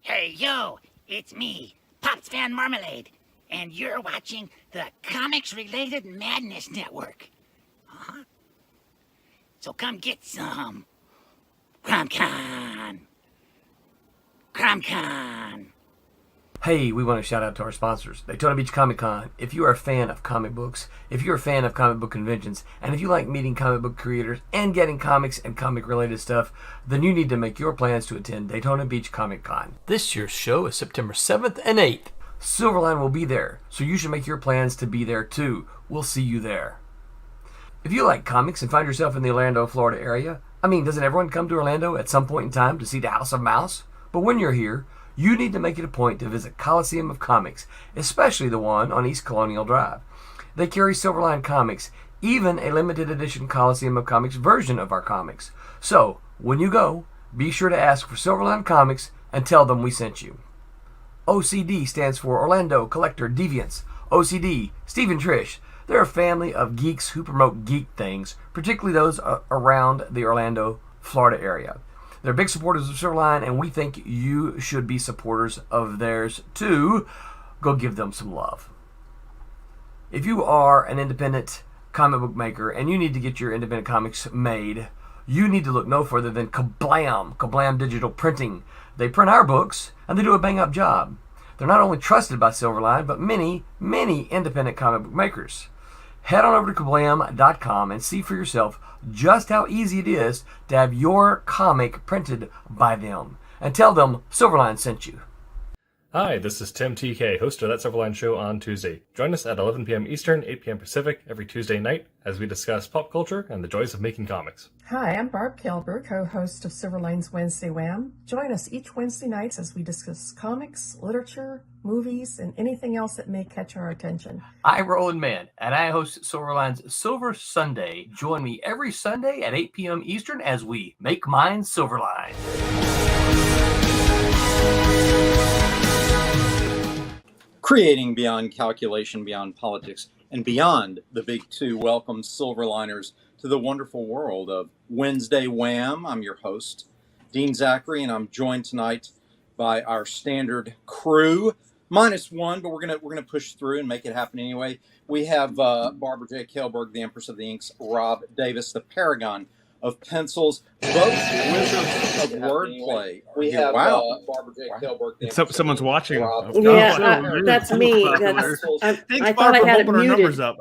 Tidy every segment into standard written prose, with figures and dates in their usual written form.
Hey, yo, it's me, Pops Van Marmalade, and you're watching the Comics-Related Madness Network. Huh? So come get some. CromCon. CromCon. Hey, we want to shout out to our sponsors, Daytona Beach Comic Con. If you are a fan of comic books, if you're a fan of comic book conventions, and if you like meeting comic book creators and getting comics and comic-related stuff, then you need to make your plans to attend Daytona Beach Comic Con. This year's show is September 7th and 8th. Silverline will be there, so you should make your plans to be there too. We'll see you there. If you like comics and find yourself in the Orlando, Florida area, doesn't everyone come to Orlando at some point in time to see the House of Mouse? But when you're here, you need to make it a point to visit Coliseum of Comics, especially the one on East Colonial Drive. They carry Silverline Comics, even a limited edition Coliseum of Comics version of our comics. So, when you go, be sure to ask for Silverline Comics and tell them we sent you. OCD stands for Orlando Collector Deviants. OCD, Steve and Trish, they're a family of geeks who promote geek things, particularly those around the Orlando, Florida area. They're big supporters of Silverline, and we think you should be supporters of theirs too. Go give them some love. If you are an independent comic book maker and you need to get your independent comics made, you need to look no further than Kablam Digital Printing. They print our books, and they do a bang-up job. They're not only trusted by Silverline, but many, many independent comic book makers. Head on over to kablam.com and see for yourself just how easy it is to have your comic printed by them. And tell them Silverline sent you. Hi, this is Tim TK, host of That Silverline Show on Tuesday. Join us at 11 p.m. Eastern, 8 p.m. Pacific every Tuesday night as we discuss pop culture and the joys of making comics. Hi, I'm Barb Kilber, co-host of Silverline's Wednesday Wham. Join us each Wednesday nights as we discuss comics, literature, movies, and anything else that may catch our attention. I'm Roland Mann, and I host Silverline's Silver Sunday. Join me every Sunday at 8 p.m. Eastern as we make mine Silverline. Creating beyond calculation, beyond politics, and beyond the big two welcomes Silverliners to the wonderful world of Wednesday Wham. I'm your host, Dean Zachary, and I'm joined tonight by our standard crew, minus one, but we're gonna push through and make it happen anyway. We have Barbara J. Kelberg, the Empress of the Inks, Rob Davis, the Paragon of Pencils, both wizards of wordplay. We have Barbara J. Kelberg. Except someone's watching. That's me. I thought I had it muted. Up.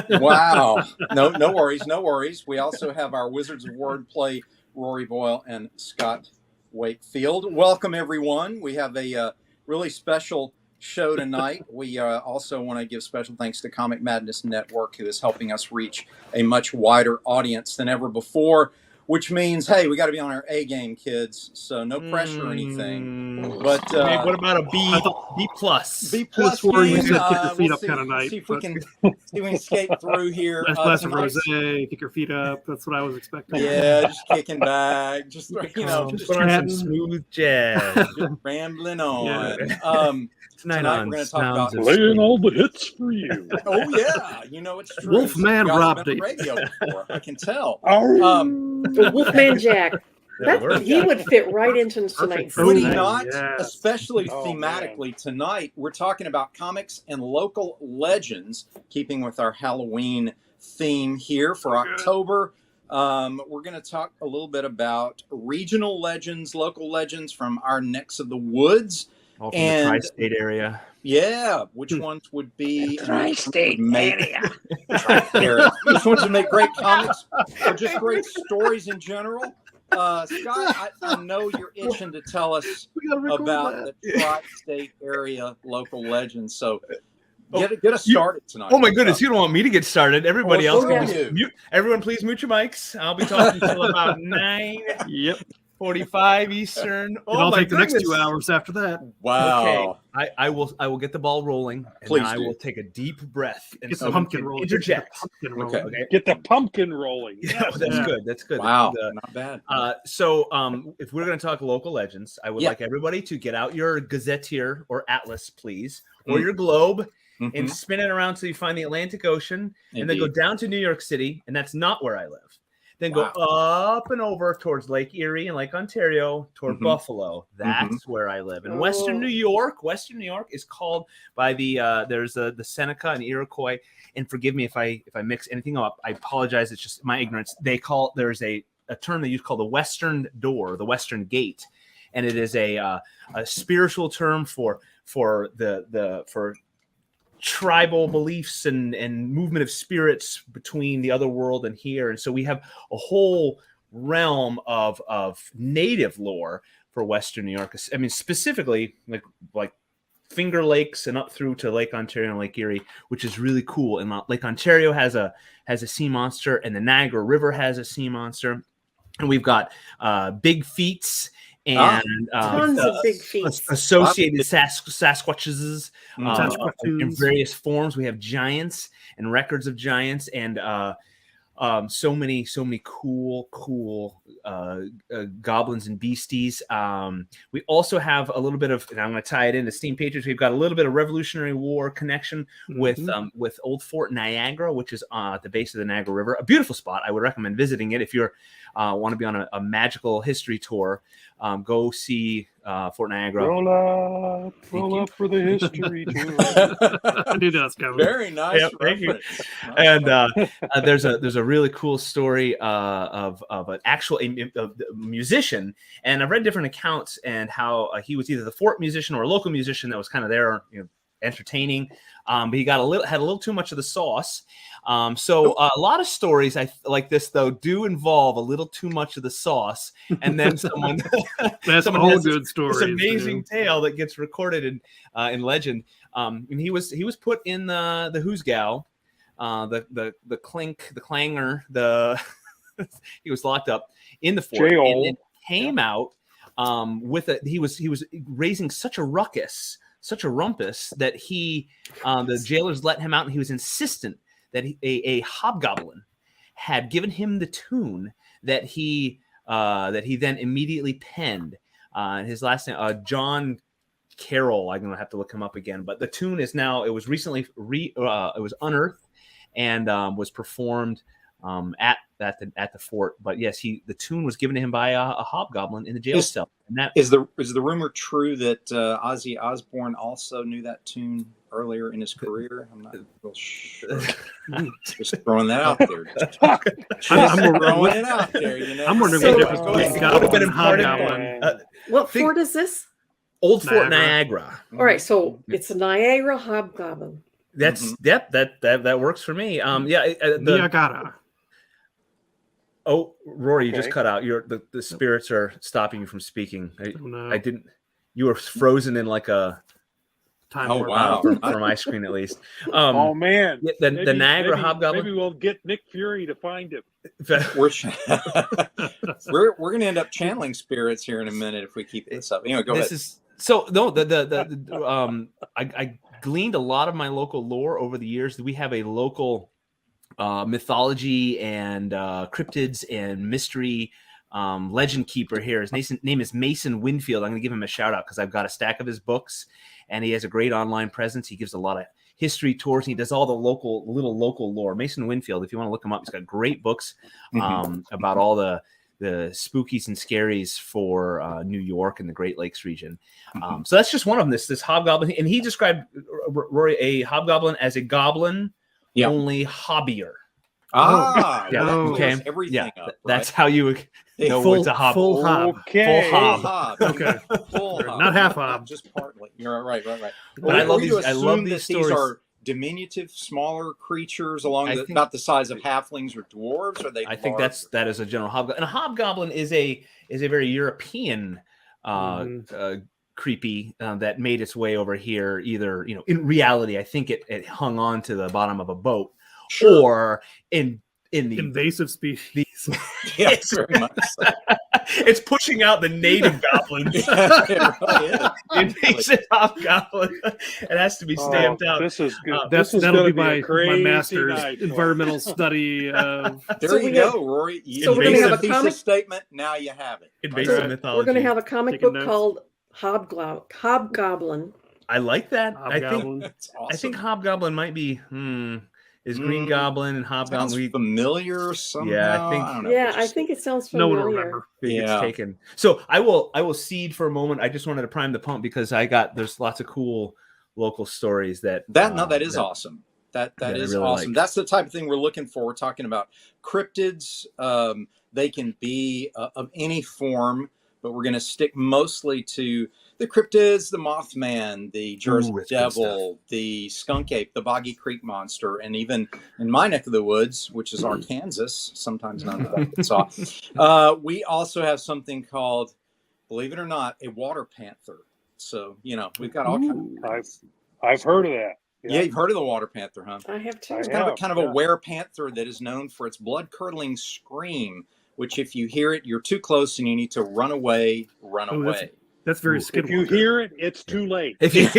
Wow. No worries. We also have our wizards of wordplay, Rory Boyle and Scott Wakefield. Welcome, everyone. We have a really special show tonight. We also want to give special thanks to Comic Madness Network, who is helping us reach a much wider audience than ever before, which means, hey, we got to be on our A game, kids. So no pressure or anything. But hey, what about a B plus? B plus. Where you said kick your feet up kind of night. See if we can skate through here. Nice glass of rosé, kick your feet up. That's what I was expecting. Yeah, just kicking back, just just put on some smooth jazz, just rambling on. Yeah. Tonight we're going to talk about playing all the hits for you. Oh yeah, it's true. Wolfman Rob been on radio before, I can tell. Wolfman Jack. He would fit right into tonight's. Would he not? Yes. Especially thematically tonight. We're talking about comics and local legends, keeping with our Halloween theme here for October. We're going to talk a little bit about regional legends, local legends from our necks of the woods. All from the tri-state area. Yeah, which ones would be Tri-state area. Which ones would make great comics or just great stories in general? Scott, I know you're itching to tell us about the tri-state area local legends. So get us started tonight. Oh my goodness, you don't want me to get started. Everybody else can just mute. Everyone please mute your mics. I'll be talking until about 9. Yep. 45 Eastern. I'll take the next 2 hours after that. Wow. Okay. I will get the ball rolling. And Please I will take a deep breath and get the pumpkin rolling. Interject. Okay. Get the pumpkin rolling. Yeah, that's good. Wow. Not bad. So if we're going to talk local legends, I would like everybody to get out your gazetteer or atlas, please, or your globe, and spin it around till you find the Atlantic Ocean, and then go down to New York City, and that's not where I live. then go up and over towards Lake Erie and Lake Ontario toward Buffalo. That's where I live. In Western New York is called by the there's the Seneca and Iroquois. And forgive me if I mix anything up. I apologize. It's just my ignorance. There's a term they use called the Western Door, the Western Gate, and it is a spiritual term for tribal beliefs and movement of spirits between the other world and here. And so we have a whole realm of native lore for Western New York. I mean, specifically like Finger Lakes and up through to Lake Ontario and Lake Erie, which is really cool. And Lake Ontario has a sea monster, and the Niagara River has a sea monster. And we've got big feats and tons of big feats, associated Sasquatches in various forms. We have giants and records of giants, and so many cool goblins and beasties. We also have a little bit of, and I'm going to tie it into Steam Patriots. We've got a little bit of Revolutionary War connection with Old Fort Niagara, which is at the base of the Niagara River. A beautiful spot. I would recommend visiting it if you're want to be on a magical history tour. Go see Fort Niagara. Roll up for the history tour. I knew that's coming. Very nice. Yep, thank you. And there's a really cool story of an actual musician, and I've read different accounts and how he was either the fort musician or a local musician that was kind of there, entertaining, but he had a little too much of the sauce. So a lot of stories like this though do involve a little too much of the sauce, and then someone that's someone all has good stories. This amazing tale that gets recorded in legend. And he was put in the Hoisington, the clink, the clanger, he was locked up in the fort, and it came out he was raising such a ruckus, such a rumpus, that the jailers let him out, and he was insistent that a hobgoblin had given him the tune that he then immediately penned. His last name, John Carroll. I'm going to have to look him up again, but the tune is now, it was recently it was unearthed and was performed at the fort. But yes, the tune was given to him by a hobgoblin in the jail cell. And that is the rumor true that Ozzy Osbourne also knew that tune earlier in his career? I'm not real sure. Just throwing that out there. I'm throwing it out there. I'm wondering what the difference between goblin and hobgoblin. What fort is this? Old Fort Niagara. All right, so it's a Niagara hobgoblin. That's that works for me. Niagara. Oh, Rory, you just cut out. The spirits are stopping you from speaking. I didn't. You were frozen in like a time. Oh wow! From my screen at least. Oh man! The Niagara hobgoblin. Maybe we'll get Nick Fury to find him. We're going to end up channeling spirits here in a minute if we keep this up. Go ahead. I gleaned a lot of my local lore over the years. We have a local mythology and cryptids and mystery legend keeper here. His name is Mason Winfield. I'm going to give him a shout out because I've got a stack of his books, and he has a great online presence. He gives a lot of history tours, and he does all the local lore. Mason Winfield, if you want to look him up, he's got great books about all the spookies and scaries for New York and the Great Lakes region. So that's just one of them. This hobgoblin, and he described, Rory, a hobgoblin as a goblin only hobbyer. Okay. Everything up, right? That's how you know it's a hob. Full hob. Okay. Full hob. Okay. Full hob. Not half hob. Just partly. You're right. But I love these. I love these stories. These are diminutive, smaller creatures about the size of halflings or dwarves. Are they? I think that is a general hobgoblin. And a hobgoblin is a very European creepy that made its way over here. Either in reality, I think it hung on to the bottom of a boat, or in the invasive species. Yes, very much so. It's pushing out the native goblins. It makes it hobgoblin. It has to be stamped out. This is good. That'll be my master's environmental study. There you go, Rory. So we're going to have a thesis statement. Now you have it. Invasive mythology. We're going to have a comic book called Hobgoblin. I like that. Hobgoblin. That's awesome. I think hobgoblin might be. is Green Goblin and Hobgoblin. Sounds familiar somehow. Yeah, I think. I don't know. Yeah, I think it sounds No one familiar. will remember. It's taken. So I will cede for a moment. I just wanted to prime the pump because there's lots of cool local stories that is awesome. That is really awesome. like. That's the type of thing we're looking for. We're talking about cryptids. They can be of any form, but we're going to stick mostly to the cryptids, the Mothman, the Jersey Devil, the skunk ape, the Boggy Creek monster, and even in my neck of the woods, which is Arkansas, sometimes known as Arkansas, we also have something called, believe it or not, a water panther. So, we've got all kinds of I've heard of that. Yeah, you've heard of the water panther, huh? I have too. It's kind of a were panther that is known for its blood-curdling scream, which if you hear it, you're too close and you need to run away. That's very Skinwalker. If you hear it, it's too late. If you, you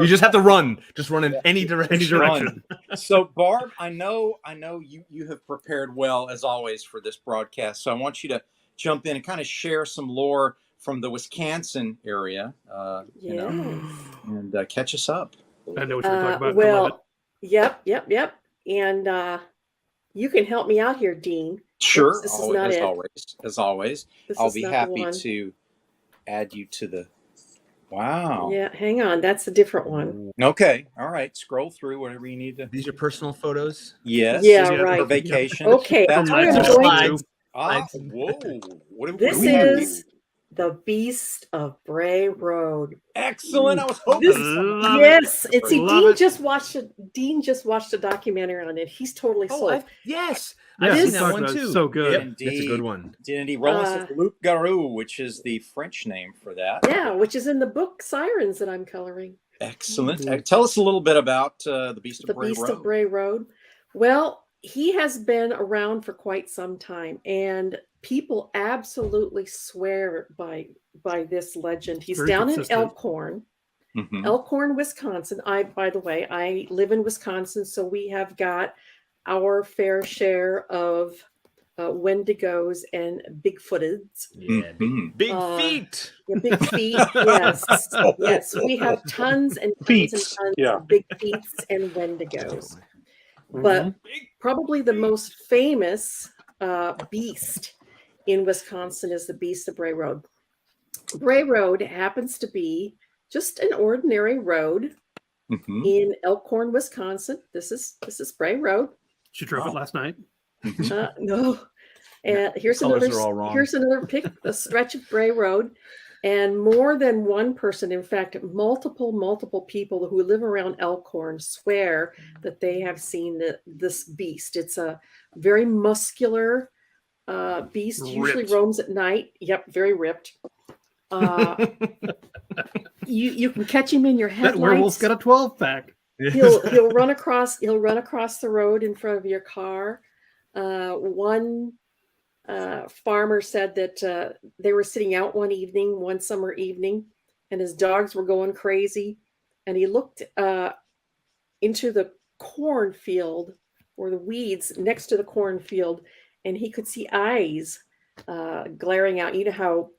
just have to run. Just run in any direction. So, Barb, I know you have prepared well as always for this broadcast. So I want you to jump in and kind of share some lore from the Wisconsin area, and catch us up. I know what you're talking about. Well, yep. And you can help me out here, Dean. Sure, This is not as always. I'll be happy to add you to the. Wow. Yeah, hang on. That's a different one. Okay. All right. Scroll through whatever you need to. These are personal photos. Yes. Yeah, right. For vacation. Okay. That's I am going whoa. This is the Beast of Bray Road. Excellent. I was hoping. Dean just watched a documentary on it. He's totally sold. Yes. Yeah, I've seen that one too. So good. Yep, that's a good one. Did he roll us Loup Garou, which is the French name for that? Yeah, which is in the book Sirens that I'm coloring. Excellent. Tell us a little bit about the Beast of Bray Road. Well, he has been around for quite some time, and people absolutely swear by this legend. He's down in Elkhorn, Wisconsin. By the way, I live in Wisconsin, so we have got our fair share of Wendigos and Bigfooteds. Yeah, big feet. Yeah, big feet. Yes, yes. We have tons and tons of big feets and Wendigos. But probably the most famous beast in Wisconsin is the Beast of Bray Road. Bray Road happens to be just an ordinary road in Elkhorn, Wisconsin. This is Bray Road. She drove it last night. No. And here's another a stretch of Bray Road. And more than one person, in fact, multiple people who live around Elkhorn swear that they have seen this beast. It's a very muscular beast, usually roams at night. Yep, very ripped. You can catch him in your headlights. That werewolf's got a 12-pack. He'll run across the road in front of your car. One farmer said that they were sitting out one summer evening, and his dogs were going crazy, and he looked into the cornfield or the weeds next to the cornfield, and he could see eyes glaring out. You know how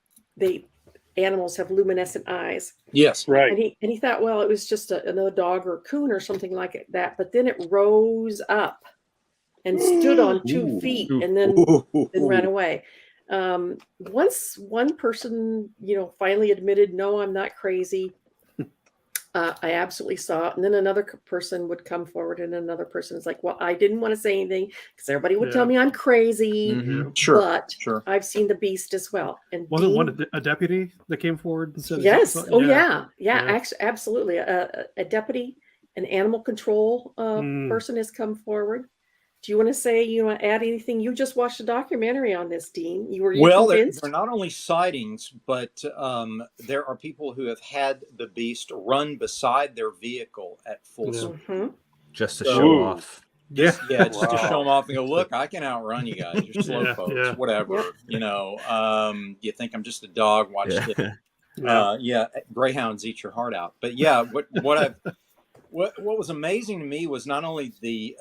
animals have luminescent eyes. Yes, right. And he thought, well, it was just another dog or a coon or something like that. But then it rose up and stood on 2 feet and then ran away. Once one person, finally admitted, no, I'm not crazy. I absolutely saw it. And then another person would come forward, and another person is like, well, I didn't want to say anything because everybody would tell me I'm crazy. Sure. But I've seen the beast as well. And wasn't one a deputy that came forward and said, yes. Oh, yeah. Actually, absolutely. A deputy, an animal control person has come forward. Do you want to say, add anything? You just watched a documentary on this, Dean. They're not only sightings, but there are people who have had the beast run beside their vehicle at full speed. Just to show off. Just to show them off and go, look, I can outrun you guys. You're slow folks, whatever. You think I'm just a dog? Watch this. Greyhounds eat your heart out. But what was amazing to me was not only the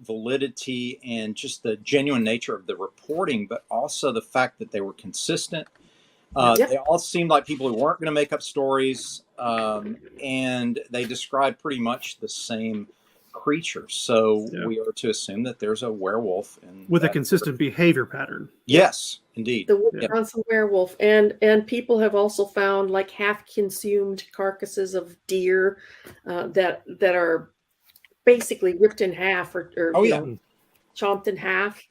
validity and just the genuine nature of the reporting, but also the fact that they were consistent. They all seemed like people who weren't going to make up stories, and they described pretty much the same creature. So Yeah. we are to assume that there's a werewolf in with a that consistent behavior pattern. Yes, indeed. The Wisconsin werewolf, and people have also found like half-consumed carcasses of deer that are basically ripped in half or Oh, you yeah. know, chomped in half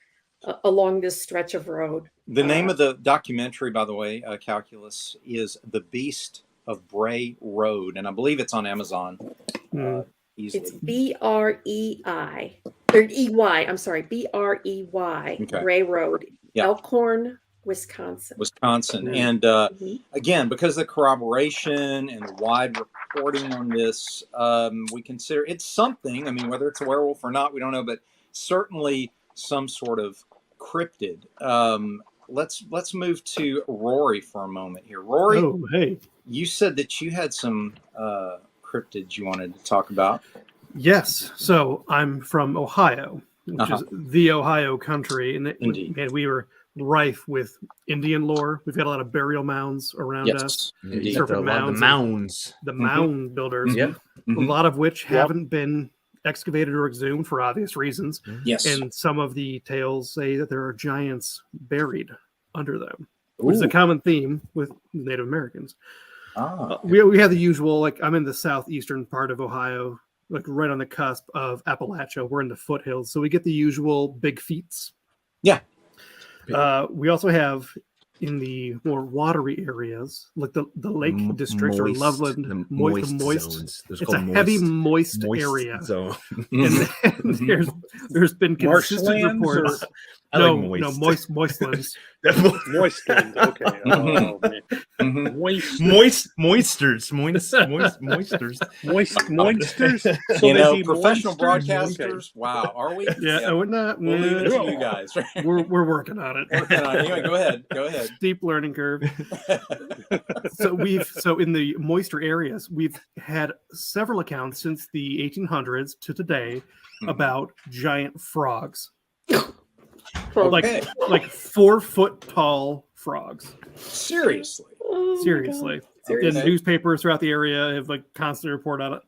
along this stretch of road. The name of the documentary, by the way, Calculus, is The Beast of Bray Road, and I believe it's on Amazon. Easily. It's BREI or EY. I'm sorry, BREY. Okay. Bray Road, Yeah. Elkhorn, Wisconsin. And again, because of the corroboration and the wide reporting on this, we consider it's something. I mean, whether it's a werewolf or not, we don't know, but certainly some sort of cryptid. Let's move to Rory for a moment here. Rory, Oh, hey. you said that you had some cryptids you wanted to talk about. Yes. So I'm from Ohio, which is the Ohio country. And Indeed. man, we were rife with Indian lore. We've got a lot of burial mounds around us. Indeed. Serpent mounds. mounds. The mound builders. Yep. A lot of which haven't been excavated or exhumed for obvious reasons. Yes. And some of the tales say that there are giants buried under them, which is a common theme with Native Americans. We have the usual, like I'm in the southeastern part of Ohio, like right on the cusp of Appalachia. We're in the foothills, so we get the usual big feats. Yeah. We also have in the more watery areas, like the lake districts or Loveland, moist. Zones. It's a heavy moist area. Zone. And there's been consistent reports. I No, moistlands. Moistland. Okay. Oh, man. Moisters. Moisters. So You know, they be professional moisters? broadcasters. Wow, are we? Yeah, we're not. We'll leave it to you guys. We're working on it. Anyway, go ahead. Go ahead. Steep learning curve. So in the moister areas, we've had several accounts since the 1800s to today about giant frogs. Okay. Like 4 foot tall frogs. Seriously. Oh my Seriously. God. Seriously. And newspapers throughout the area have like constantly reported on it.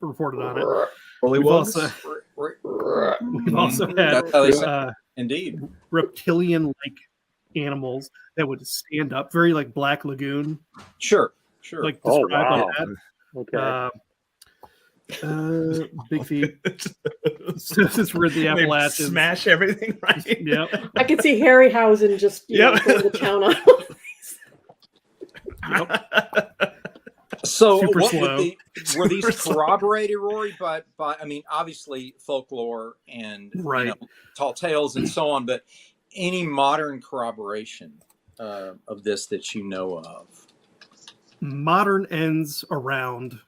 We've also had That's how they say it. Indeed. reptilian-like animals that would stand up, very like Black Lagoon. Sure. Like Oh, described wow. like that. Okay. Big feet. Since we're in the Appalachians. Smash everything, right? Yep. I can see Harryhausen just going to town on. So Super what slow. were these corroborated, Rory, by I mean, obviously folklore and Right. tall tales and so on, but any modern corroboration of this that you know of? Modern ends around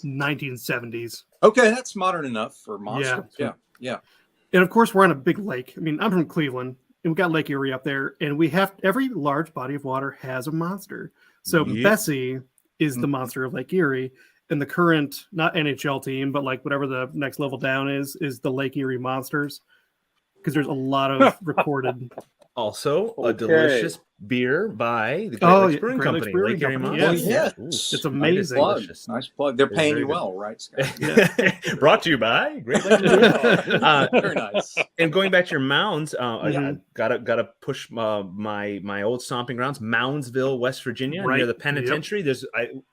1970s. Okay, that's modern enough for monsters. Yeah. And of course, we're on a big lake. I mean, I'm from Cleveland, and we've got Lake Erie up there, and we have every large body of water has a monster. So Yep. Bessie is the monster of Lake Erie, and the current, not NHL team, but like whatever the next level down is the Lake Erie Monsters, because there's a lot of recorded. Also, a Okay. delicious beer by the Great Lakes Brewing Great Lakes Company. Brewing Lake Erie Company, Monsters. yes. Ooh, It's amazing. Nice plug. They're paying very you good. well, right, Scott? Brought to you by Great Lakes Brewing. Very nice. And going back to your mounds, I Mhm. gotta push my old stomping grounds, Moundsville, West Virginia, Right. near the penitentiary. There's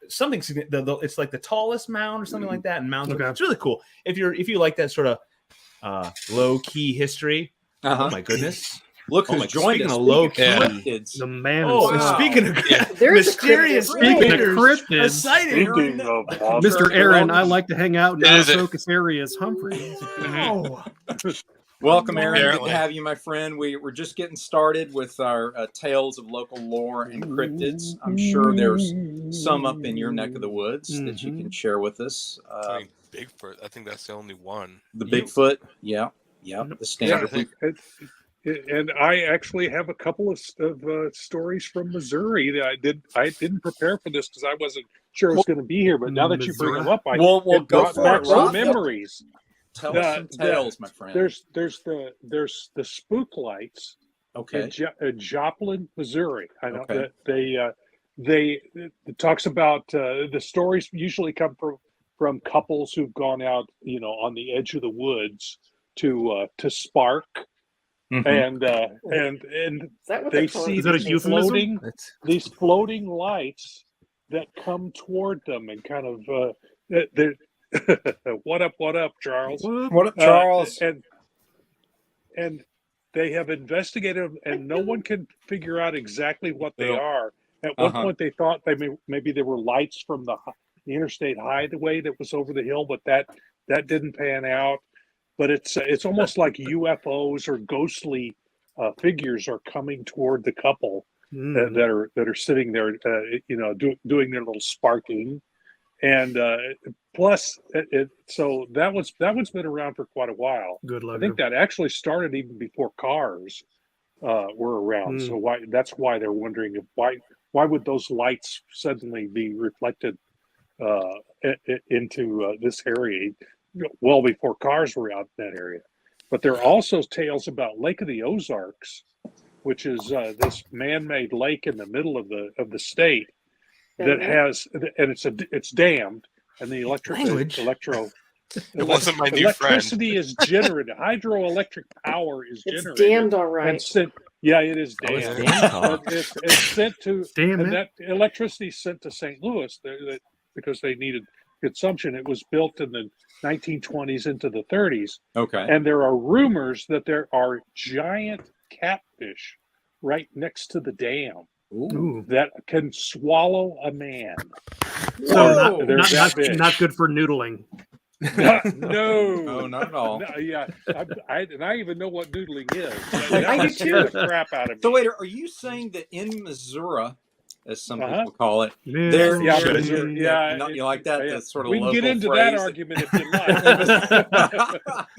something. It's like the tallest mound or something like that in Moundsville. Okay. It's really cool. If you like that sort of low key history. Oh my goodness! Look who's joined speaking us. of low Speaking of key. cryptids. The man. Oh, himself. speaking of There's a mysterious cryptid. Speaking of creatures, cryptids, a sighting right Speaking now. of monsters, Mr. Aaron, I like to hang out in Is it? focus areas, Humphreys. Oh. Welcome, Aaron. Good Apparently. to have you, my friend. We're just getting started with our tales of local lore and cryptids. I'm sure there's some up in your neck of the woods that you can share with us. I mean, Bigfoot. I think that's the only one. The Bigfoot, yeah, the Yeah, standard. and I actually have a couple of stories from Missouri that I didn't prepare for this because I wasn't sure it was going to be here. But now that you bring them up, We'll it go brought for back it, some Rob. memories. Tell us some tales, my friend. There's the spook lights Okay. in Joplin, Missouri. I know Okay. that it talks about the stories usually come from couples who've gone out, on the edge of the woods to spark, and Is that what they they're calling see it? Is that a these euphemism? these floating lights that come toward them and kind of what up, Charles? What up, Charles? And they have investigated them, and no one can figure out exactly what they are. At one point, they thought maybe there were lights from the interstate highway that was over the hill, but that didn't pan out. But it's almost like UFOs or ghostly figures are coming toward the couple that are sitting there, doing their little sparking, and plus so that one's been around for quite a while. Good luck. I think that actually started even before cars were around. So that's why they're wondering why would those lights suddenly be reflected into this area well before cars were out in that area. But there are also tales about Lake of the Ozarks, which is this man-made lake in the middle of the state that has, and it's dammed, and the It wasn't my new friend. electricity is generated. Hydroelectric power is It's generated. damned, all right. And sent, yeah, it is Oh, it's dammed. damn It's sent to, Damn and it. that electricity is sent to St. Louis because they needed consumption. It was built in the 1920s into the 30s. Okay. And there are rumors that there are giant catfish right next to the dam Ooh. that can swallow a man. So They're that big. not good for noodling. No, No, not at all. No, yeah, I even know what noodling is. I do scared too. the crap out of me. So wait, are you saying that in Missouri, as some people call it, Yeah. there? Yeah, there's- Missouri, yeah, you like that? yeah. The sort of We can get local into phrase that argument if you like.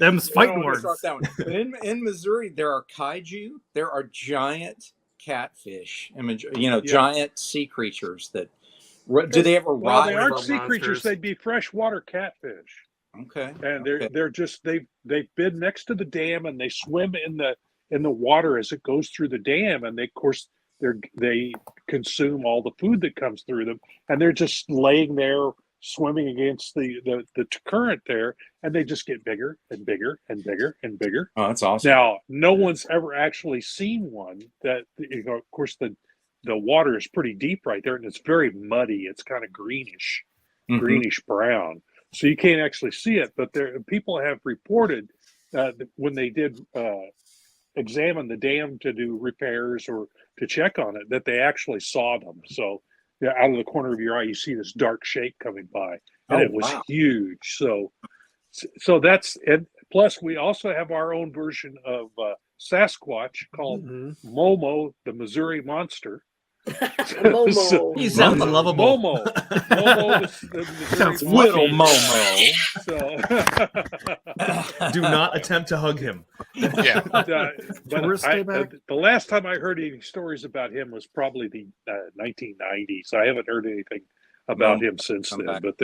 Them's I don't fighting wanna words. start that one. But in Missouri, there are kaiju. There are giant catfish. Giant sea creatures that. Do they ever Well, rise? they aren't river sea creatures; monsters. they'd be freshwater catfish. Okay. And okay. they're just they've been next to the dam, and they swim in the water as it goes through the dam, and they consume all the food that comes through them, and they're just laying there swimming against the current there, and they just get bigger and bigger and bigger and bigger. Oh, that's awesome. Now, no one's ever actually seen one that, of course, the water is pretty deep right there, and it's very muddy. It's kind of greenish brown. So you can't actually see it, but people have reported that when they did examine the dam to do repairs or to check on it, that they actually saw them. So out of the corner of your eye, you see this dark shape coming by, and it was huge. So that's it. Plus, we also have our own version of Sasquatch called Momo, the Missouri Monster. Momo. He sounds lovable. Momo the Sounds Missouri Little Monster. Momo. So, Do not attempt to hug him. Yeah. but Tourist back. the last time I heard any stories about him was probably the 1990s. I haven't heard anything about him since then. back. But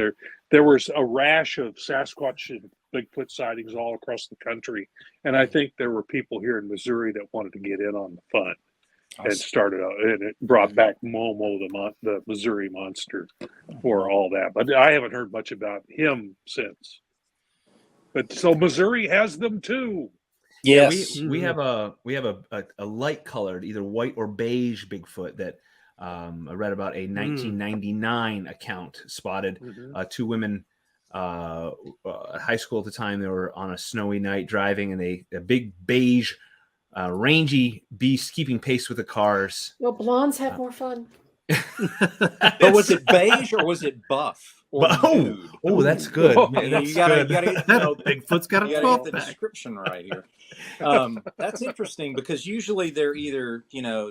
there was a rash of Sasquatch and Bigfoot sightings all across the country, and I think there were people here in Missouri that wanted to get in on the fun. And started out, and it brought back Momo, the Missouri Monster, for all that. But I haven't heard much about him since. But so Missouri has them too. Yes. We have a light colored, either white or beige Bigfoot that I read about a 1999 account spotted two women at high school at the time. They were on a snowy night driving, and a big beige rangy beast keeping pace with the cars. Well, blondes have more fun. But was it beige or was it buff? Or nude? Oh, that's good. Man, that's you gotta good. Bigfoot's got a you gotta 12 get the pack. description right here. That's interesting because usually they're either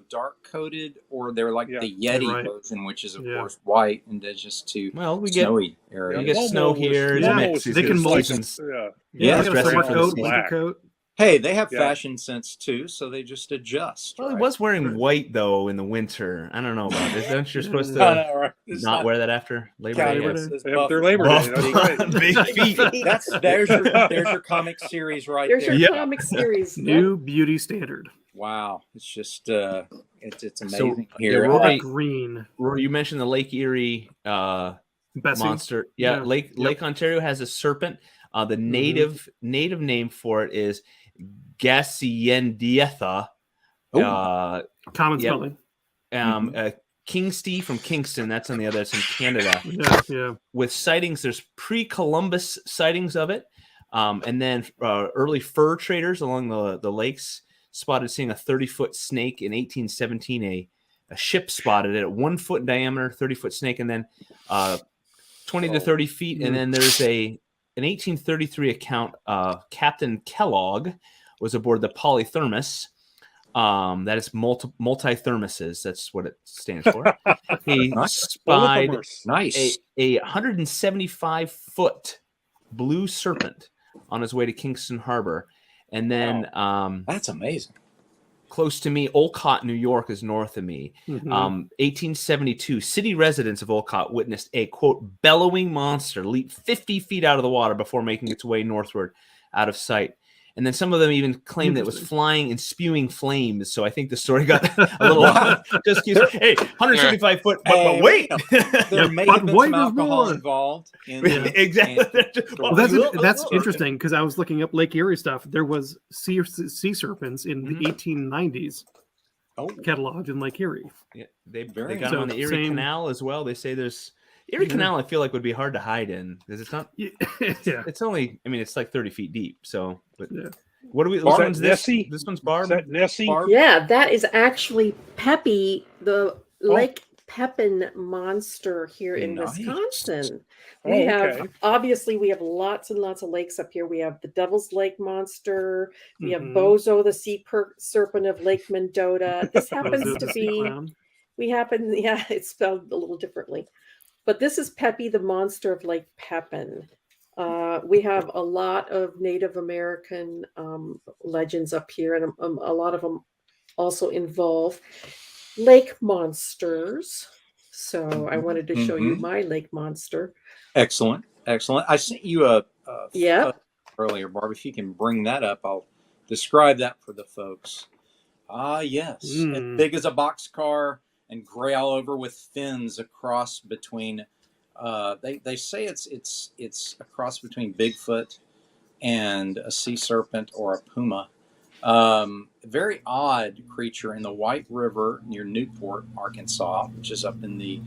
dark coated or they're like the Yeti version, which is of course white and they're just too snowy area. You get snow here. They can mold. Yeah, they got a summer coat, winter coat. Hey, they have fashion sense too, so they just adjust. Well, he was wearing white though in the winter. I don't know about this. Aren't you supposed to not wear that after Labor Day? After Labor Day, big feet. There's your comic series right there. There's your comic series. New beauty standard. Wow, it's just it's amazing So, here. Rory, green. Rory, you mentioned the Lake Erie Bessie. monster. Yeah, Lake Ontario has a serpent. The native name for it is Gassiendietha. Common spelling. Kingsty from Kingston. That's on the other. That's in Canada. Yeah. With sightings, there's pre-Columbus sightings of it, and then early fur traders along the lakes spotted seeing a 30-foot snake in 1817. A ship spotted it at 1 foot in diameter, 30-foot snake, and then 20 to 30 feet. And then there's an 1833 account. Captain Kellogg was aboard the Polythermos. That is multi-thermoses. That's what it stands for. He spied a 175-foot blue serpent on his way to Kingston Harbor. And then that's amazing. Close to me, Olcott, New York is north of me. 1872, city residents of Olcott witnessed a, quote, bellowing monster leap 50 feet out of the water before making its way northward out of sight. And then some of them even claimed that it was flying and spewing flames. So I think the story got a little just hey, 175 foot, but wait, there may have been some alcohol involved. Exactly. Well, that's interesting because I was looking up Lake Erie stuff. There was sea serpents in the 1890s. Cataloged in Lake Erie. Yeah, they got them on the Erie Canal as well. They say there's Erie Canal. I feel like would be hard to hide in because it's not. It's only. I mean, it's like 30 feet deep. So, but what do we? Which one's this? This one's Barb. Is that Nessie? Barb? Yeah, that is actually Peppy, the Lake Pepin monster here in Wisconsin. We have obviously we have lots and lots of lakes up here. We have the Devil's Lake monster. We have Bozo, the sea serpent of Lake Mendota. This happens to be. It's spelled a little differently. But this is Peppy, the monster of Lake Pepin. We have a lot of Native American legends up here, and a lot of them also involve lake monsters. So I wanted to show you my lake monster. Excellent. I sent you a earlier, Barb. If you can bring that up, I'll describe that for the folks. Yes. As big as a boxcar and gray all over with fins across between. They say it's a cross between Bigfoot and a sea serpent or a puma. A very odd creature in the White River near Newport, Arkansas, which is up in the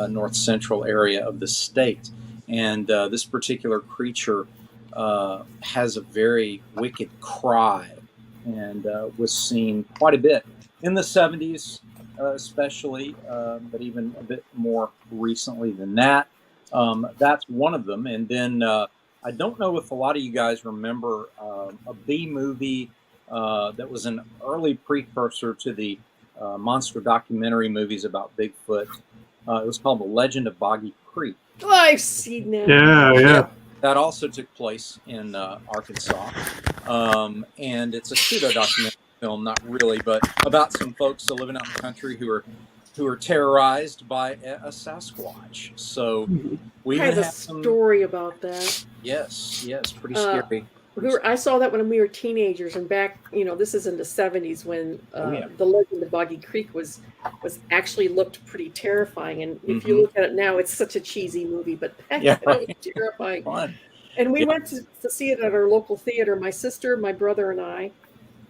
north central area of the state. And this particular creature has a very wicked cry and was seen quite a bit in the 70s. Especially, but even a bit more recently than that. That's one of them. And then I don't know if a lot of you guys remember a B movie that was an early precursor to the monster documentary movies about Bigfoot. It was called The Legend of Boggy Creek. Oh, I've seen that. Yeah. That also took place in Arkansas. And it's a pseudo-documentary film, not really, but about some folks living out in the country who are terrorized by a Sasquatch. So we have a story about that. Yes, pretty scary. I saw that when we were teenagers, and back, this is in the 70s when The Legend of Boggy Creek was actually looked pretty terrifying. And if you look at it now, it's such a cheesy movie, but back then it was terrifying. Fun. And we went to see it at our local theater, my sister, my brother, and I.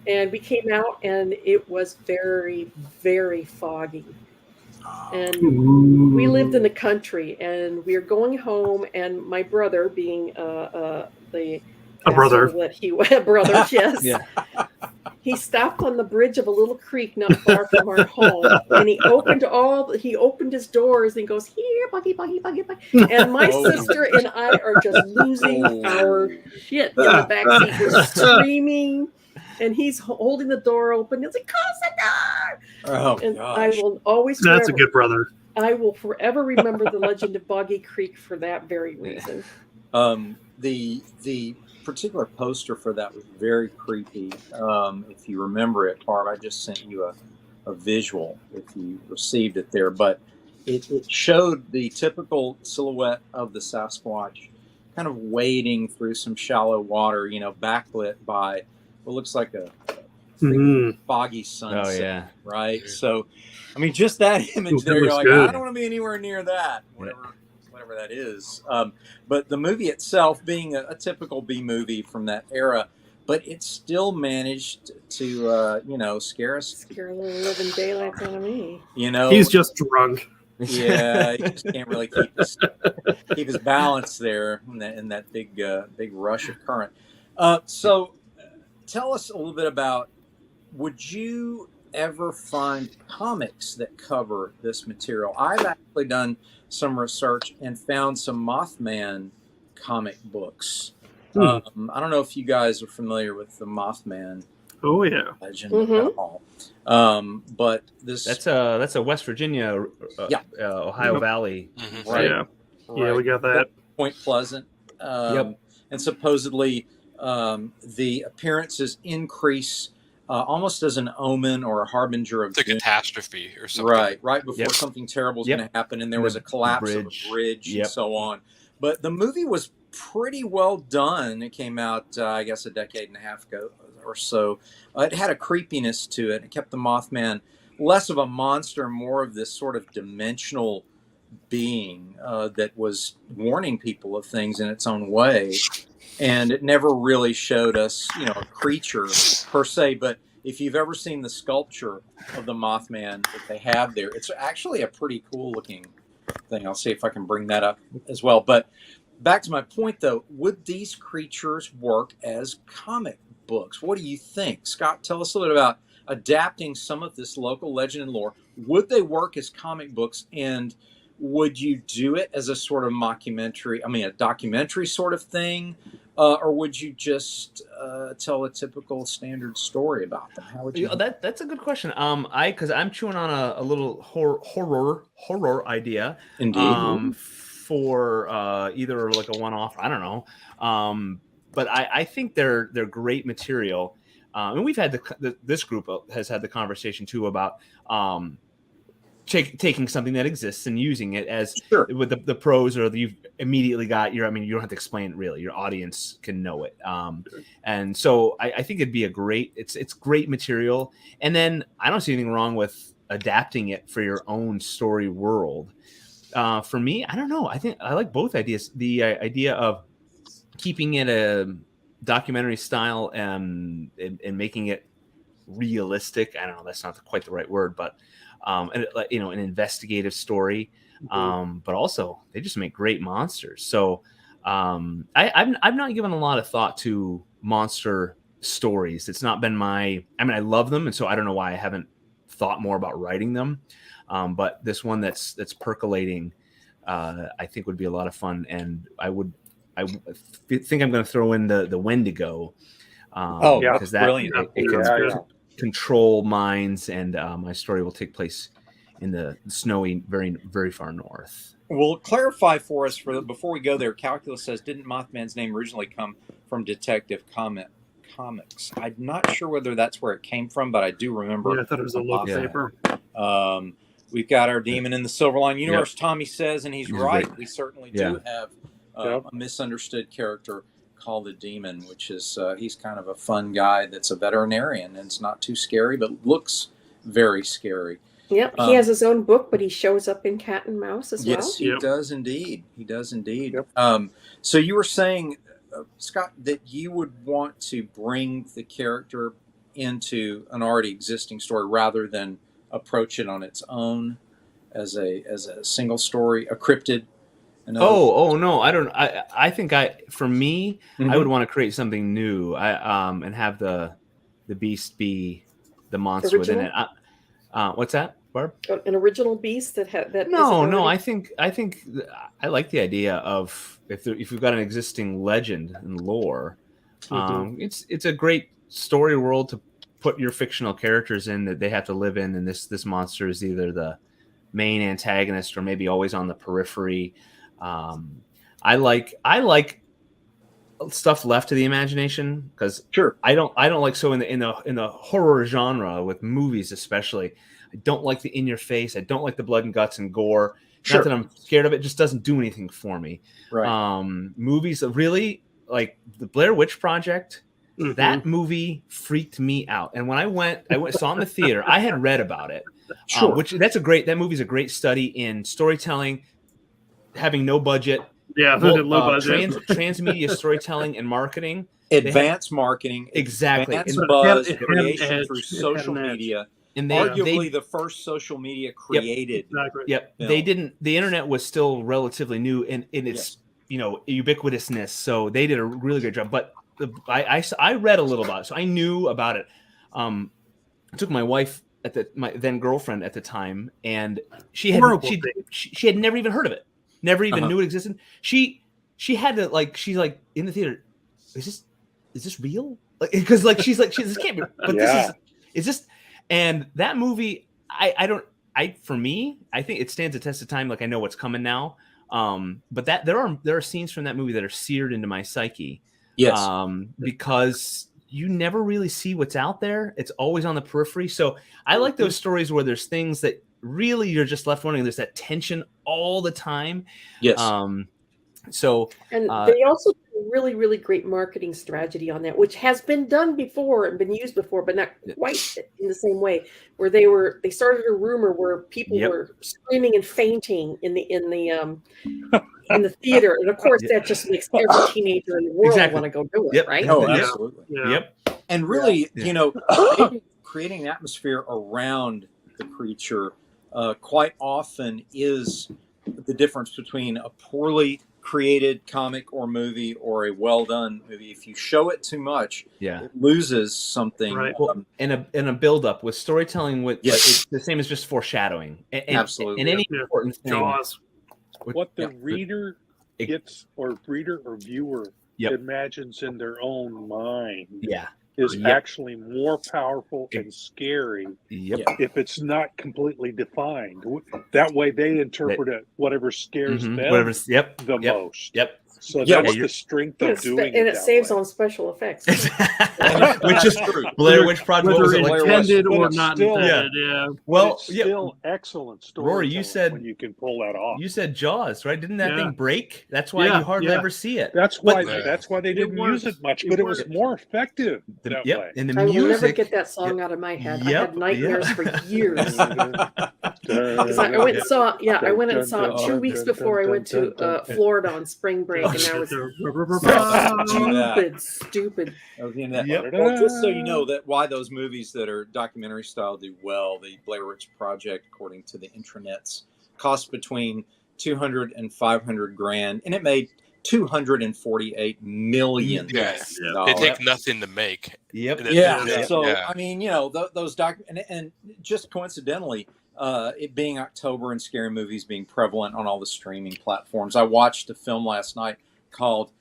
And we came out, and it was very, very foggy. And we lived in the country, and we were going home, and my brother, being a brother that he was, brother, yes. He stopped on the bridge of a little creek not far from our home, and he opened his doors, and he goes, "Here, Buggy, Buggy, Buggy, Buggy." And my sister and I are just losing our shit in the backseat. We're screaming. And he's holding the door open. He's like, "Close the door!" Oh, and gosh. I will always. That's a good brother. I will forever remember the Legend of Boggy Creek for that very reason. The particular poster for that was very creepy. If you remember it, Barb, I just sent you a visual if you received it there, but it showed the typical silhouette of the Sasquatch, kind of wading through some shallow water, backlit by what looks like a foggy sunset, right? So, I mean, just that image there, you're like, I don't want to be anywhere near that, whatever whatever that is. But the movie itself, being a typical B movie from that era, but it still managed to, scare us. Scare a little living daylights out of me. He's just drunk. Yeah, he just can't really keep his balance there in that big rush of current. So, tell us a little bit about. Would you ever find comics that cover this material? I've actually done some research and found some Mothman comic books. I don't know if you guys are familiar with the Mothman. Oh yeah, legend at all. But that's a West Virginia, Ohio Valley. Right. Yeah, we got that. Point Pleasant. And supposedly the appearances increase almost as an omen or a harbinger of the catastrophe or something. Right before something terrible is going to happen, and there was a collapse of a bridge and so on. But the movie was pretty well done. It came out, I guess, a decade and a half ago or so. It had a creepiness to it. It kept the Mothman less of a monster, more of this sort of dimensional being that was warning people of things in its own way. And it never really showed us, a creature per se. But if you've ever seen the sculpture of the Mothman that they have there, it's actually a pretty cool looking thing. I'll see if I can bring that up as well. But back to my point, though, would these creatures work as comic books? What do you think? Scott, tell us a little bit about adapting some of this local legend and lore. Would they work as comic books, and would you do it as a sort of a documentary sort of thing? Or would you just tell a typical standard story about them? How would you? That's a good question. Because I'm chewing on a little horror idea. Indeed. For either like a one-off, I don't know. But I think they're great material. And we've had this group has had the conversation too about taking something that exists and using it as with the pros, or you've immediately got you don't have to explain it really. Your audience can know it. And so I think it'd be it's great material. And then I don't see anything wrong with adapting it for your own story world. For me, I don't know. I think I like both ideas. The idea of keeping it a documentary style and making it realistic. I don't know. That's not quite the right word, but an investigative story. But also they just make great monsters. So I've not given a lot of thought to monster stories. It's not been I love them, and so I don't know why I haven't thought more about writing them. But this one that's percolating, I think would be a lot of fun, and I think I'm going to throw in the Wendigo. Because that brilliant! It can control minds, and my story will take place in the snowy, very very far north. Well, clarify for us before we go there. Calculus says, didn't Mothman's name originally come from Detective Comics? I'm not sure whether that's where it came from, but I do remember. Yeah, I thought it was a local paper. We've got our demon in the Silverline universe, Tommy says, and he's right. Great. We certainly do have a misunderstood character called the Demon, which is he's kind of a fun guy that's a veterinarian, and it's not too scary, but looks very scary. Yep, he has his own book, but he shows up in Cat and Mouse as well. Yes, he does indeed. He does indeed. Yep. So you were saying, Scott, that you would want to bring the character into an already existing story rather than approach it on its own as a single story, a cryptid. Oh no, I don't. I think for me, I would want to create something new. And have the beast be the monster within it. What's that, Barb? An original beast that. No. I think I like the idea of if you've got an existing legend and lore, it's a great story world to put your fictional characters in that they have to live in, and this monster is either the main antagonist or maybe always on the periphery. I like stuff left to the imagination, because I don't like, so in the horror genre with movies especially, I don't like the in your face. I don't like the blood and guts and gore. Not that I'm scared of it, just doesn't do anything for me. Right. Movies really, like the Blair Witch Project. That movie freaked me out, and when I saw it in the theater, I had read about it. That movie's a great study in storytelling, having no budget. Yeah, low budget. Transmedia storytelling and marketing. Advanced marketing. Exactly. Advanced And buzz it had creation edge, through it had social an edge. media. And arguably the first social media created. Exactly. Yep. film. They didn't. The internet was still relatively new in its ubiquitousness. So they did a really good job. But I read a little about it, so I knew about it. I took my wife my then girlfriend at the time, and she had never even heard of it, never even knew it existed. She had to she's like in the theater. Is this real? Because this can't be. But this is just. And that movie, for me, I think it stands a test of time. Like I know what's coming now. But that there are scenes from that movie that are seared into my psyche. Yes. Because you never really see what's out there. It's always on the periphery. So I like those stories where there's things that really you're just left wondering. There's that tension all the time. Yes. And they also did a really, really great marketing strategy on that, which has been done before and been used before, but not quite in the same way. Where they started a rumor where people were screaming and fainting in the theater, and of course that just makes every teenager in the world want to go do it, right? Oh, absolutely. Yep. And really, creating an atmosphere around the creature quite often is the difference between a poorly created comic or movie or a well done movie. If you show it too much, it loses something. Right. And a build up with storytelling it's the same as just foreshadowing. Absolutely. And any important thing. Jaws. What the reader gets or viewer imagines in their own mind is actually more powerful and scary if it's not completely defined. That way they interpret it whatever scares them the most. Yep. So that's the strength of doing it. And it saves on special effects. Which is true. Blair Witch Project, whether intended or not intended. Yeah. Well, it's still excellent story. Rory, you said when you can pull that off. You said Jaws, right? Didn't that thing break? That's why you hardly ever see it. That's why they didn't use it much, but it was more effective that way. And the I music, will never get that song out of my head. I had nightmares for years. Because I went and saw it 2 weeks before I went to Florida on spring break, and I was stupid. Well, just so you know that why those movies that are documentary style do well, the Blair Witch Project, according to the intranets, cost between $200 and $500 grand, and it made $248 million. Yes, they take nothing to make. Yep. I mean, those and just coincidentally, it being October and scary movies being prevalent on all the streaming platforms, I watched a film last night called,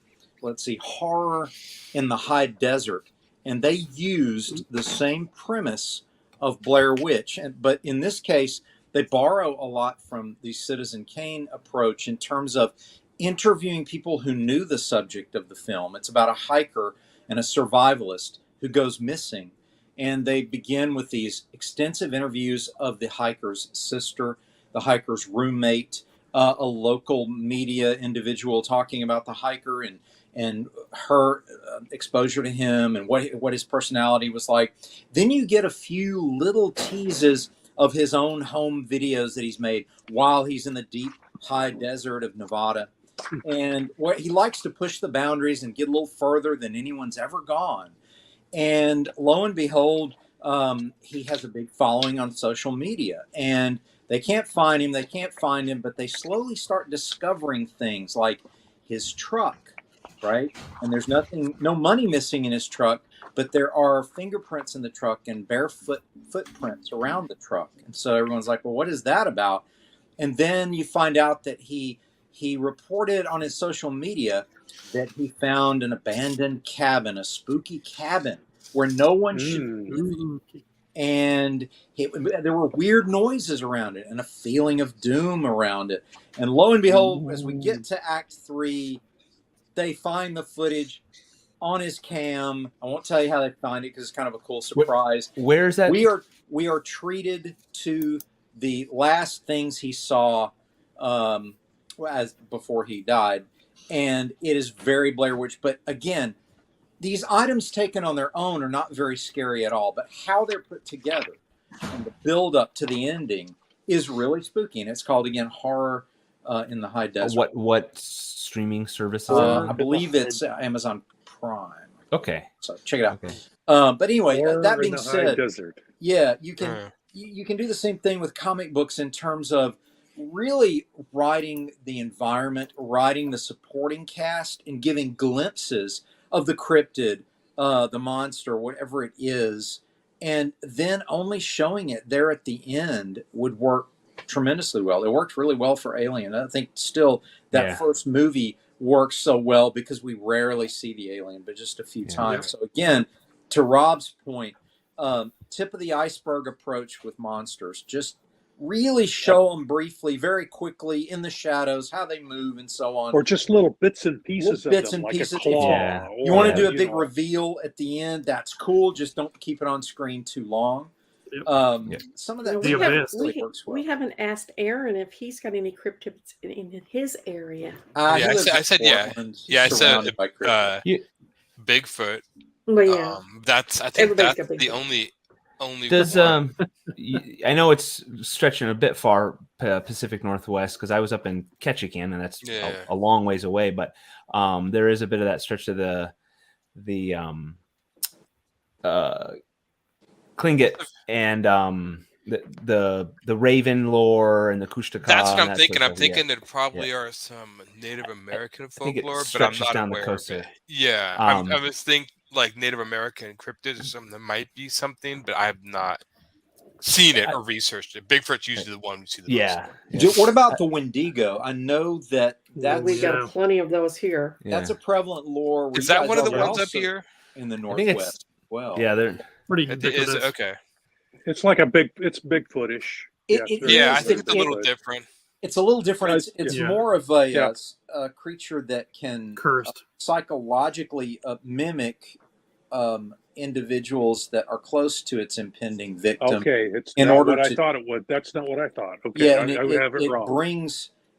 Horror in the High Desert, and they used the same premise of Blair Witch, but in this case, they borrow a lot from the Citizen Kane approach in terms of interviewing people who knew the subject of the film. It's about a hiker and a survivalist who goes missing, and they begin with these extensive interviews of the hiker's sister, the hiker's roommate, a local media individual talking about the hiker and her exposure to him and what his personality was like. Then you get a few little teases of his own home videos that he's made while he's in the deep high desert of Nevada. And he likes to push the boundaries and get a little further than anyone's ever gone. And lo and behold, he has a big following on social media, and they can't find him, but they slowly start discovering things like his truck, right? And there's no money missing in his truck, but there are fingerprints in the truck and barefoot footprints around the truck. And so everyone's like, well, what is that about? And then you find out that he reported on his social media that he found an abandoned cabin, a spooky cabin where no one should be. And there were weird noises around it and a feeling of doom around it. And lo and behold, as we get to Act 3, they find the footage on his cam. I won't tell you how they find it because it's kind of a cool surprise. Where's that? We are treated to the last things he saw as before he died, and it is very Blair Witch. But again, these items taken on their own are not very scary at all, but how they're put together and the build up to the ending is really spooky. And it's called, again, Horror in the high desert. What streaming services? I believe it's Amazon Prime. Okay, so check it out. Okay. But anyway, Or that in being the high said, desert. yeah, you can you can do the same thing with comic books in terms of really writing the environment, writing the supporting cast, and giving glimpses of the cryptid, the monster, whatever it is, and then only showing it there at the end would work tremendously well. It worked really well for Alien. I think still that first movie works so well because we rarely see the alien, but just a few times. So again, to Rob's point, tip of the iceberg approach with monsters. Just really show them briefly, very quickly, in the shadows, how they move and so on. Or just little bits and pieces Little bits of them, and like pieces. a claw. You want to do a big reveal at the end, that's cool. Just don't keep it on screen too long. Some of that works well. We haven't asked Aaron if he's got any cryptids in his area. I said Bigfoot. Well, yeah. I think that's the only Does I know it's stretching a bit far Pacific Northwest because I was up in Ketchikan and that's a long ways away, but there is a bit of that stretch to the Tlingit and the Raven lore and the Kushtaka. That's what I'm thinking. I'm thinking there probably are some Native American folklore, but I'm not aware of it. Yeah, I was thinking like Native American cryptids or something. There might be something, but I have not seen it or researched it. Bigfoot's usually the one we see the most. What about the Wendigo? I know that's we got plenty of those here. That's a prevalent lore. Is that one of the ones up here in the Northwest? Well, yeah, they're pretty. Is it okay? It's like it's Bigfootish. I think it's a little different. It's a little different. It's more of a creature that can psychologically mimic individuals that are close to its impending victim. Okay, it's not what I thought it would. That's not what I thought. Okay, I have it wrong.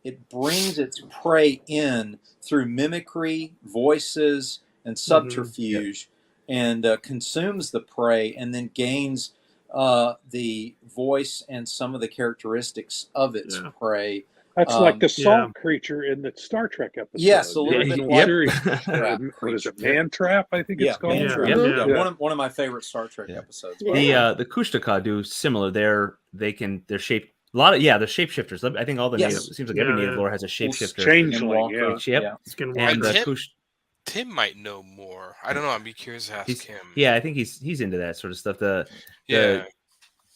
It brings its prey in through mimicry, voices, and subterfuge, and consumes the prey, and then gains the voice and some of the characteristics of its prey. That's like the salt creature in the Star Trek episode. Yes, a little bit. What is it, Man Trap? I think it's called. One of my favorite Star Trek episodes. The Kushtaka do similar. They're shaped. A lot of they're shapeshifters. I think all the native. It seems like every native lore has a shapeshifter. Changeling, And Tim might know more. I don't know. I'd be curious to ask him. Yeah, I think he's into that sort of stuff. The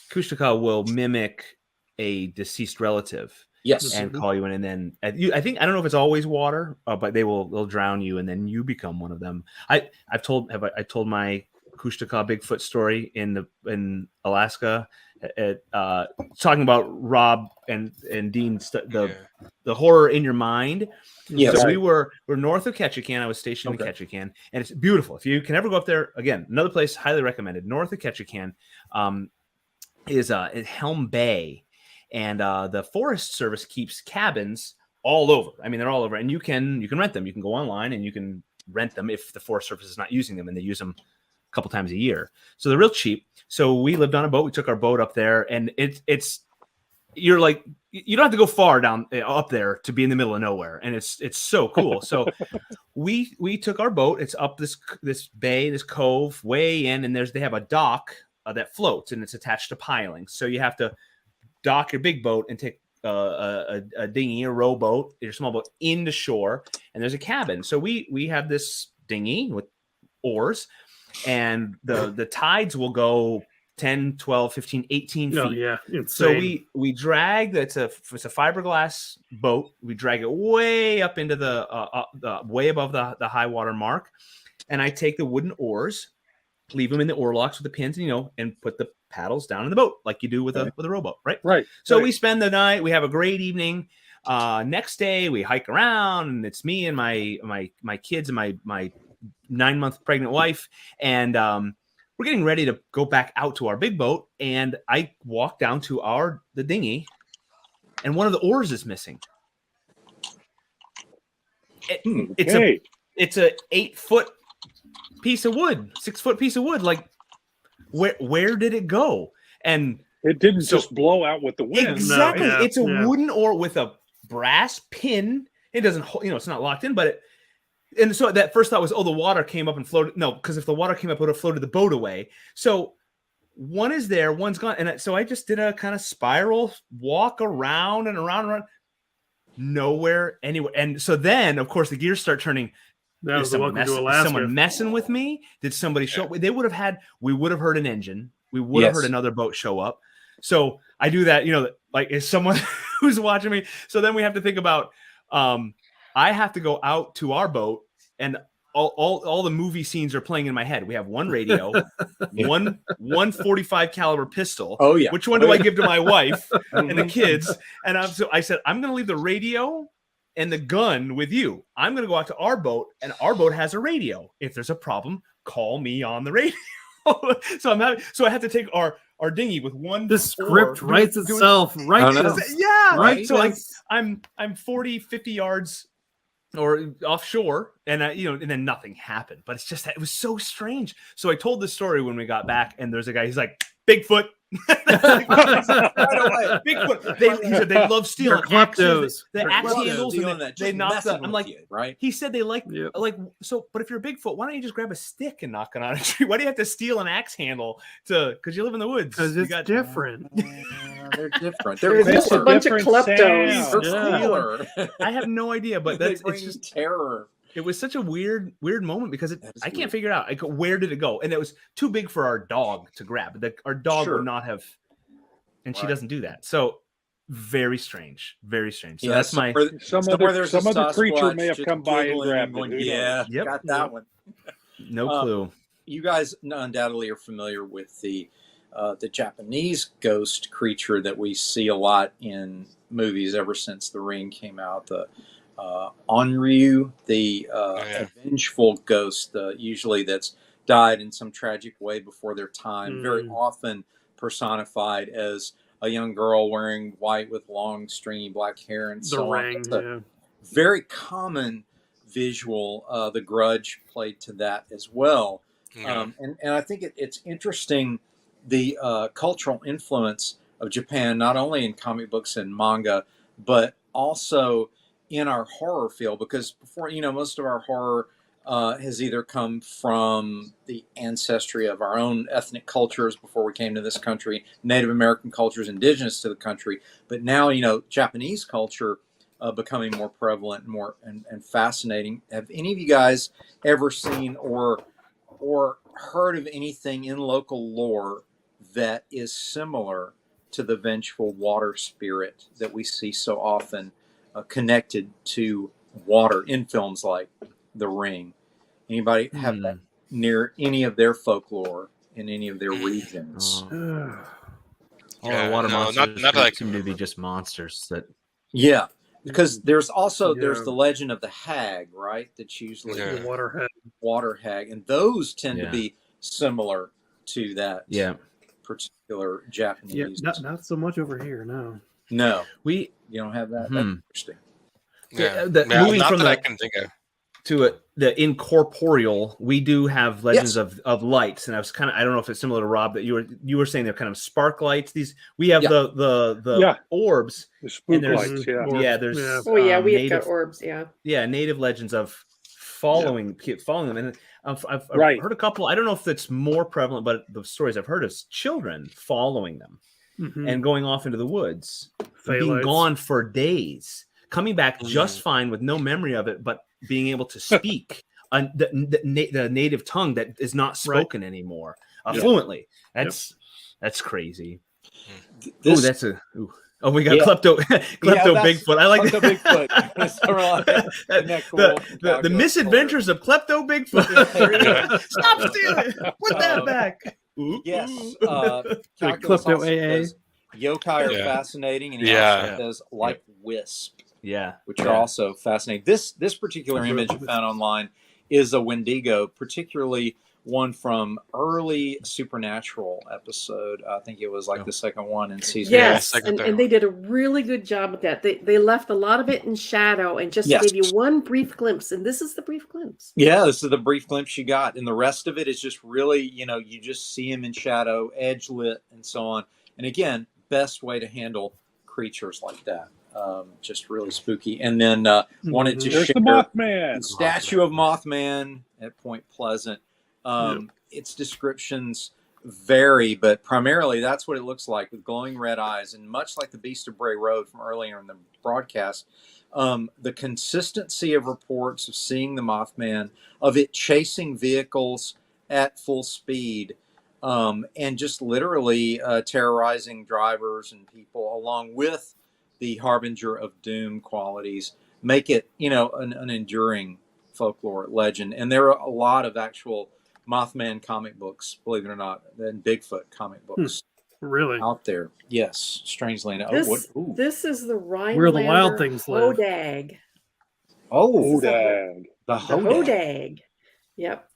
Kushtaka will mimic a deceased relative. Yes, and call you in, and then I don't know if it's always water, but they'll drown you, and then you become one of them. I told my Kushtaka Bigfoot story in Alaska, talking about Rob and Dean's the horror in your mind. Yes, so we're north of Ketchikan. I was stationed in Ketchikan, and it's beautiful. If you can ever go up there, again, another place highly recommended. North of Ketchikan is Helm Bay. And the Forest Service keeps cabins all over. I mean, they're all over, and you can rent them. You can go online and you can rent them if the Forest Service is not using them, and they use them a couple times a year. So they're real cheap. So we lived on a boat. We took our boat up there, and you're like, you don't have to go far down up there to be in the middle of nowhere, and it's so cool. So we took our boat. It's up this bay, this cove, way in, and they have a dock that floats, and it's attached to pilings. So you have to dock your big boat and take a dinghy, a rowboat, your small boat into shore, and there's a cabin. So we have this dinghy with oars, and the tides will go 10, 12, 15, 18 feet. Oh, yeah. Insane. So we drag, it's a fiberglass boat. We drag it way up into the way above the high water mark, and I take the wooden oars, leave them in the oar locks with the pins, and put the paddles down in the boat like you do with a rowboat, right? Right. So we spend the night. We have a great evening. Next day we hike around, and it's me and my kids and my 9-month pregnant wife, and we're getting ready to go back out to our big boat. And I walk down to the dinghy, and one of the oars is missing. It's a 8-foot piece of wood, 6-foot piece of wood. Like, where did it go? And it didn't just blow out with the wind. Exactly. It's a wooden oar with a brass pin. It doesn't, it's not locked in, but and so that first thought was, the water came up and floated. No, because if the water came up, it would have floated the boat away. So one is there, one's gone. And so I just did a kind of spiral walk around and around. Nowhere, anywhere. And so then, of course, the gears start turning. Is someone messing with me? Did somebody show up? We would have heard an engine. We would have heard another boat show up. So I do that, like is someone who's watching me. So then we have to think about, I have to go out to our boat, and all the movie scenes are playing in my head. We have one radio, one 45 caliber pistol. Oh yeah. Which one do I give to my wife and the kids? And I said, I'm going to leave the radio and the gun with you. I'm going to go out to our boat, and our boat has a radio. If there's a problem, call me on the radio. So I have to take our dinghy with one. The script writes itself. Right. Yeah. Right. So I'm 40, 50 yards or offshore, and and then nothing happened. But it's just that it was so strange. So I told this story when we got back, and there's a guy. He's like, Bigfoot. Right away. Bigfoot. He said they love stealing axes. The axe handles. They knock the. I'm like, right? He said they like so. But if you're Bigfoot, why don't you just grab a stick and knock it on a tree? Why do you have to steal an axe handle because you live in the woods? Because it's different. They're different. They're just a bunch of kleptos. I have no idea, but it's just terror. It was such a weird moment because I can't figure it out. Where did it go? And it was too big for our dog to grab. Our dog would not have, and she doesn't do that. So very strange, very strange. So that's my some other creature may have come by and grabbed it. Yeah, got that one. No clue. You guys undoubtedly are familiar with the Japanese ghost creature that we see a lot in movies ever since The Ring came out. The Onryu, the vengeful ghost, usually that's died in some tragic way before their time, very often personified as a young girl wearing white with long, stringy black hair and so on. Very common visual. The Grudge played to that as well. And I think it's interesting, the cultural influence of Japan, not only in comic books and manga, but also in our horror field, because before, most of our horror has either come from the ancestry of our own ethnic cultures before we came to this country, Native American cultures indigenous to the country, but now, Japanese culture becoming more prevalent and more and fascinating. Have any of you guys ever seen or heard of anything in local lore that is similar to the vengeful water spirit that we see so often connected to water in films like The Ring? Anybody have that near any of their folklore in any of their regions? All the water monsters seem to be just monsters. Because there's also there's the legend of the hag, right? That's usually the water hag, and those tend to be similar to that particular Japanese. Not so much over here. No, you don't have that. That's interesting. Moving not from that I can think of to the incorporeal, we do have legends of lights, and I was I don't know if it's similar to Rob, that you were saying they're kind of spark lights. These we have the orbs, the spook lights. We've got orbs. Native legends of following them, and I've heard a couple. I don't know if it's more prevalent, but the stories I've heard is children following them and going off into the woods, being gone for days, coming back just fine with no memory of it, but being able to speak the native tongue that is not spoken anymore fluently. That's crazy. We got klepto Bigfoot. I like Bigfoot. The misadventures of klepto Bigfoot. Stop stealing! Put that back. Yes. Klepto AA. Yokai are fascinating, and he also does like Wisp. Which are also fascinating. This particular image you found online is a Wendigo, particularly one from early Supernatural episode. I think it was the second one in season. Yes, and they did a really good job with that. They left a lot of it in shadow and just gave you one brief glimpse. And this is the brief glimpse. Yeah, this is the brief glimpse you got. And the rest of it is just really, you just see him in shadow, edge lit, and so on. And again, best way to handle creatures like that. just really spooky. And then wanted to There's share the Mothman. the statue of Mothman at Point Pleasant. Its descriptions vary, but primarily that's what it looks like, with glowing red eyes. And much like the Beast of Bray Road from earlier in the broadcast, the consistency of reports of seeing the Mothman, of it chasing vehicles at full speed, and just literally terrorizing drivers and people, along with the harbinger of doom qualities, make it, an enduring folklore legend. And there are a lot of actual Mothman comic books, believe it or not, and Bigfoot comic books really out there. Yes, strangely enough. This is the Rhinelander where the wild things live. Hodag. Hodag. The Hodag. Yep.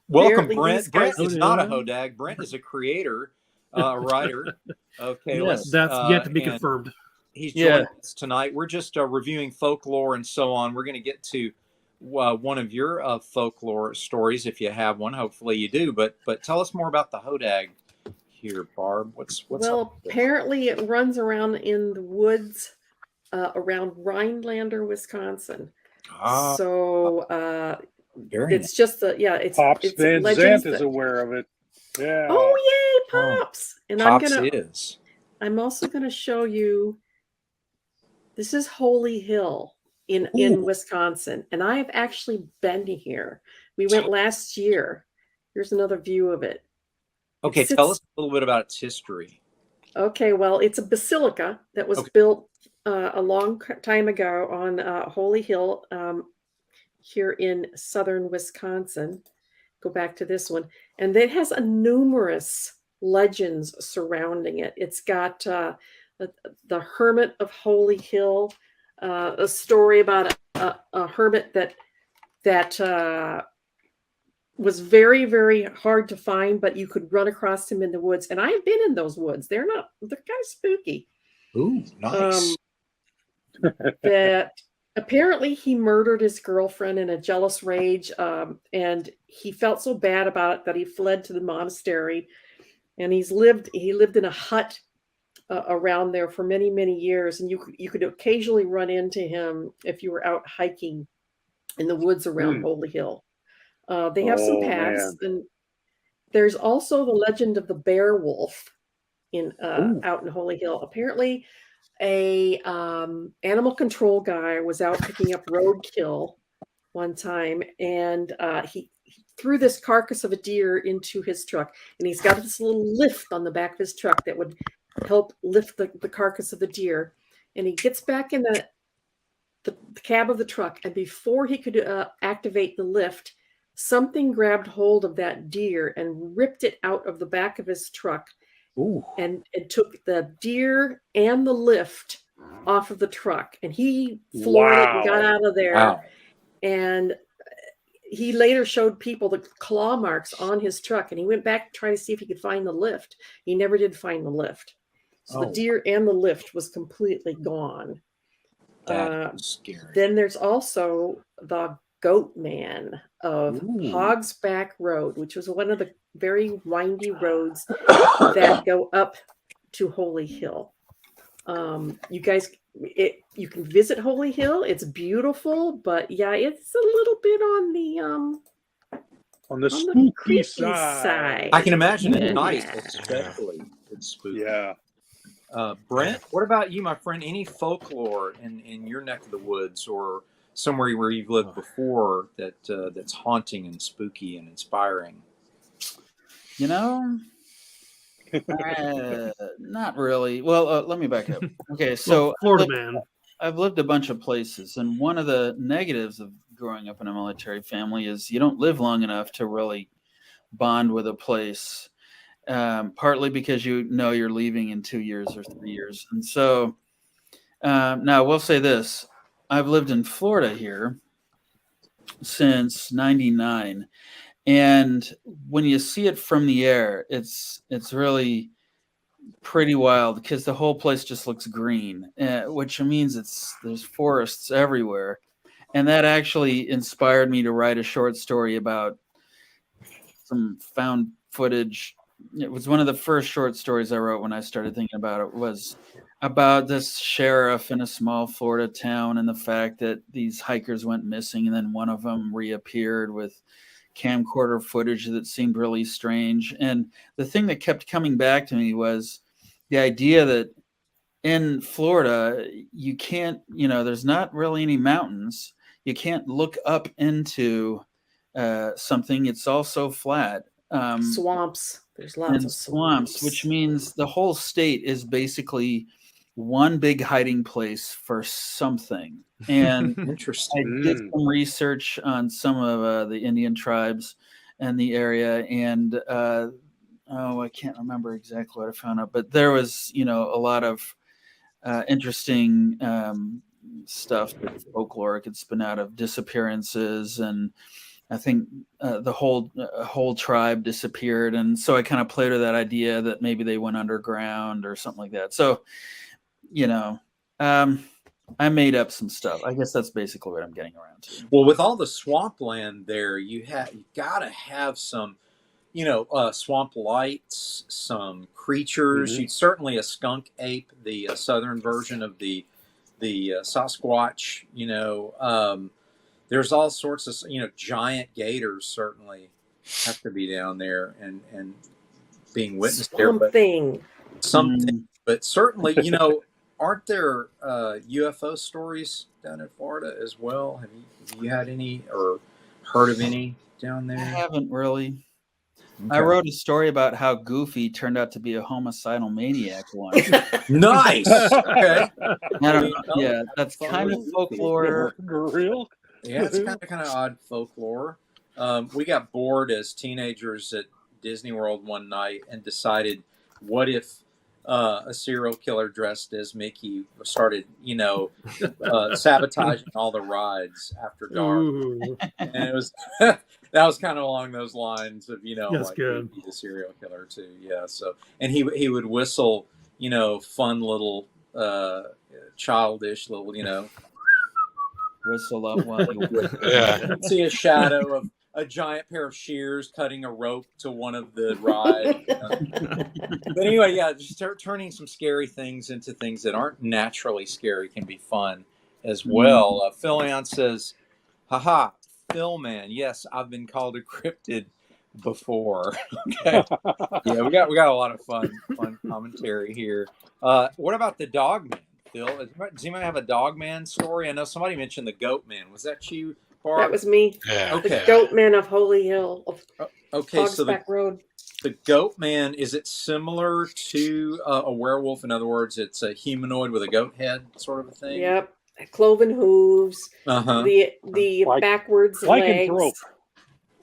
Welcome, Apparently Brent. Brent is not a Hodag. Brent is a creator, writer. Okay, that's yet to be confirmed. He's joining us tonight. We're just reviewing folklore and so on. We're going to get to one of your folklore stories, if you have one. Hopefully you do. But tell us more about the Hodag here, Barb. What's well, apparently it runs around in the woods around Rhinelander, Wisconsin. So it's just Pops it's Van Zandt is aware of it. Yeah. Oh yay, Pops! And Pops I'm also gonna show you. This is Holy Hill in Wisconsin, and I have actually been here. We went last year. Here's another view of it. Okay, tell us a little bit about its history. Okay, well, it's a basilica that was built a long time ago on Holy Hill here in southern Wisconsin. Go back to this one. And it has numerous legends surrounding it. It's got the Hermit of Holy Hill, a story about a hermit that was very, very hard to find, but you could run across him in the woods. And I've been in those woods. They're kind of spooky. Ooh, nice. That apparently he murdered his girlfriend in a jealous rage, and he felt so bad about it that he fled to the monastery, and he lived in a hut around there for many, many years. And you could occasionally run into him if you were out hiking in the woods around Holy Hill. They have some paths, and there's also the legend of the bear wolf out in Holy Hill. Apparently, a animal control guy was out picking up roadkill one time, and he threw this carcass of a deer into his truck, and he's got this little lift on the back of his truck that would help lift the carcass of the deer. And he gets back in the cab of the truck, and before he could activate the lift, something grabbed hold of that deer and ripped it out of the back of his truck. And took the deer and the lift off of the truck, and he floored it and got out of there. And he later showed people the claw marks on his truck, and he went back to try to see if he could find the lift. He never did find the lift. So the deer and the lift was completely gone. That's scary. Then there's also the Goat Man of Hogsback Road, which was one of the very windy roads that go up to Holy Hill. You guys, you can visit Holy Hill. It's beautiful, but yeah, it's a little bit on the spooky side. I can imagine it nice, especially. It's spooky. Yeah. Brent, what about you, my friend? Any folklore in your neck of the woods or somewhere where you've lived before that's haunting and spooky and inspiring? Not really. Well, let me back up. Okay, so I've lived a bunch of places, and one of the negatives of growing up in a military family is you don't live long enough to really bond with a place, partly because you're leaving in 2 years or 3 years. And so now we'll say this. I've lived in Florida here since 99. And when you see it from the air, it's really pretty wild because the whole place just looks green, which means there's forests everywhere. And that actually inspired me to write a short story about some found footage. It was one of the first short stories I wrote when I started thinking about it, was about this sheriff in a small Florida town and the fact that these hikers went missing and then one of them reappeared with camcorder footage that seemed really strange. And the thing that kept coming back to me was the idea that in Florida, you can't, there's not really any mountains. You can't look up into something. It's all so flat. Swamps. There's lots of swamps, which means the whole state is basically one big hiding place for something. And interesting. I did some research on some of the Indian tribes and the area, and I can't remember exactly what I found out, but there was, a lot of interesting stuff that folklore could spin out of disappearances, and I think the whole tribe disappeared, and so I kind of played with that idea that maybe they went underground or something like that. So, I made up some stuff. I guess that's basically what I'm getting around to. Well, with all the swampland there, you got to have some, swamp lights, some creatures. Mm-hmm. Certainly a skunk ape, the southern version of the Sasquatch. There's all sorts of, giant gators certainly have to be down there and being witnessed there. Something, but certainly, aren't there UFO stories down in Florida as well? Have you had any or heard of any down there? I haven't really. Okay. I wrote a story about how Goofy turned out to be a homicidal maniac once. Nice. Okay. I don't know. Yeah, that's kind of folklore. Real? Yeah, it's kind of odd folklore. We got bored as teenagers at Disney World one night and decided, what if a serial killer dressed as Mickey started, sabotaging all the rides after dark? Ooh. And it was that was kind of along those lines of, That's good. the serial killer too. Yeah. So, and he would whistle, fun little childish little, whistle up while you see a shadow of a giant pair of shears cutting a rope to one of the rides. But anyway, just turning some scary things into things that aren't naturally scary can be fun as well. Philion says, haha, Phil man, yes, I've been called a cryptid before. Okay. Yeah, we got a lot of fun commentary here. What about the dog man, Phil? Does anybody have a dog man story? I know somebody mentioned the goat man. Was that you, Barb? That was me. Yeah. Okay. The goat man of Holy Hill. Okay, so Hogsback Road. The goat man, is it similar to a werewolf? In other words, it's a humanoid with a goat head sort of a thing? Yep. Cloven hooves. The backwards legs.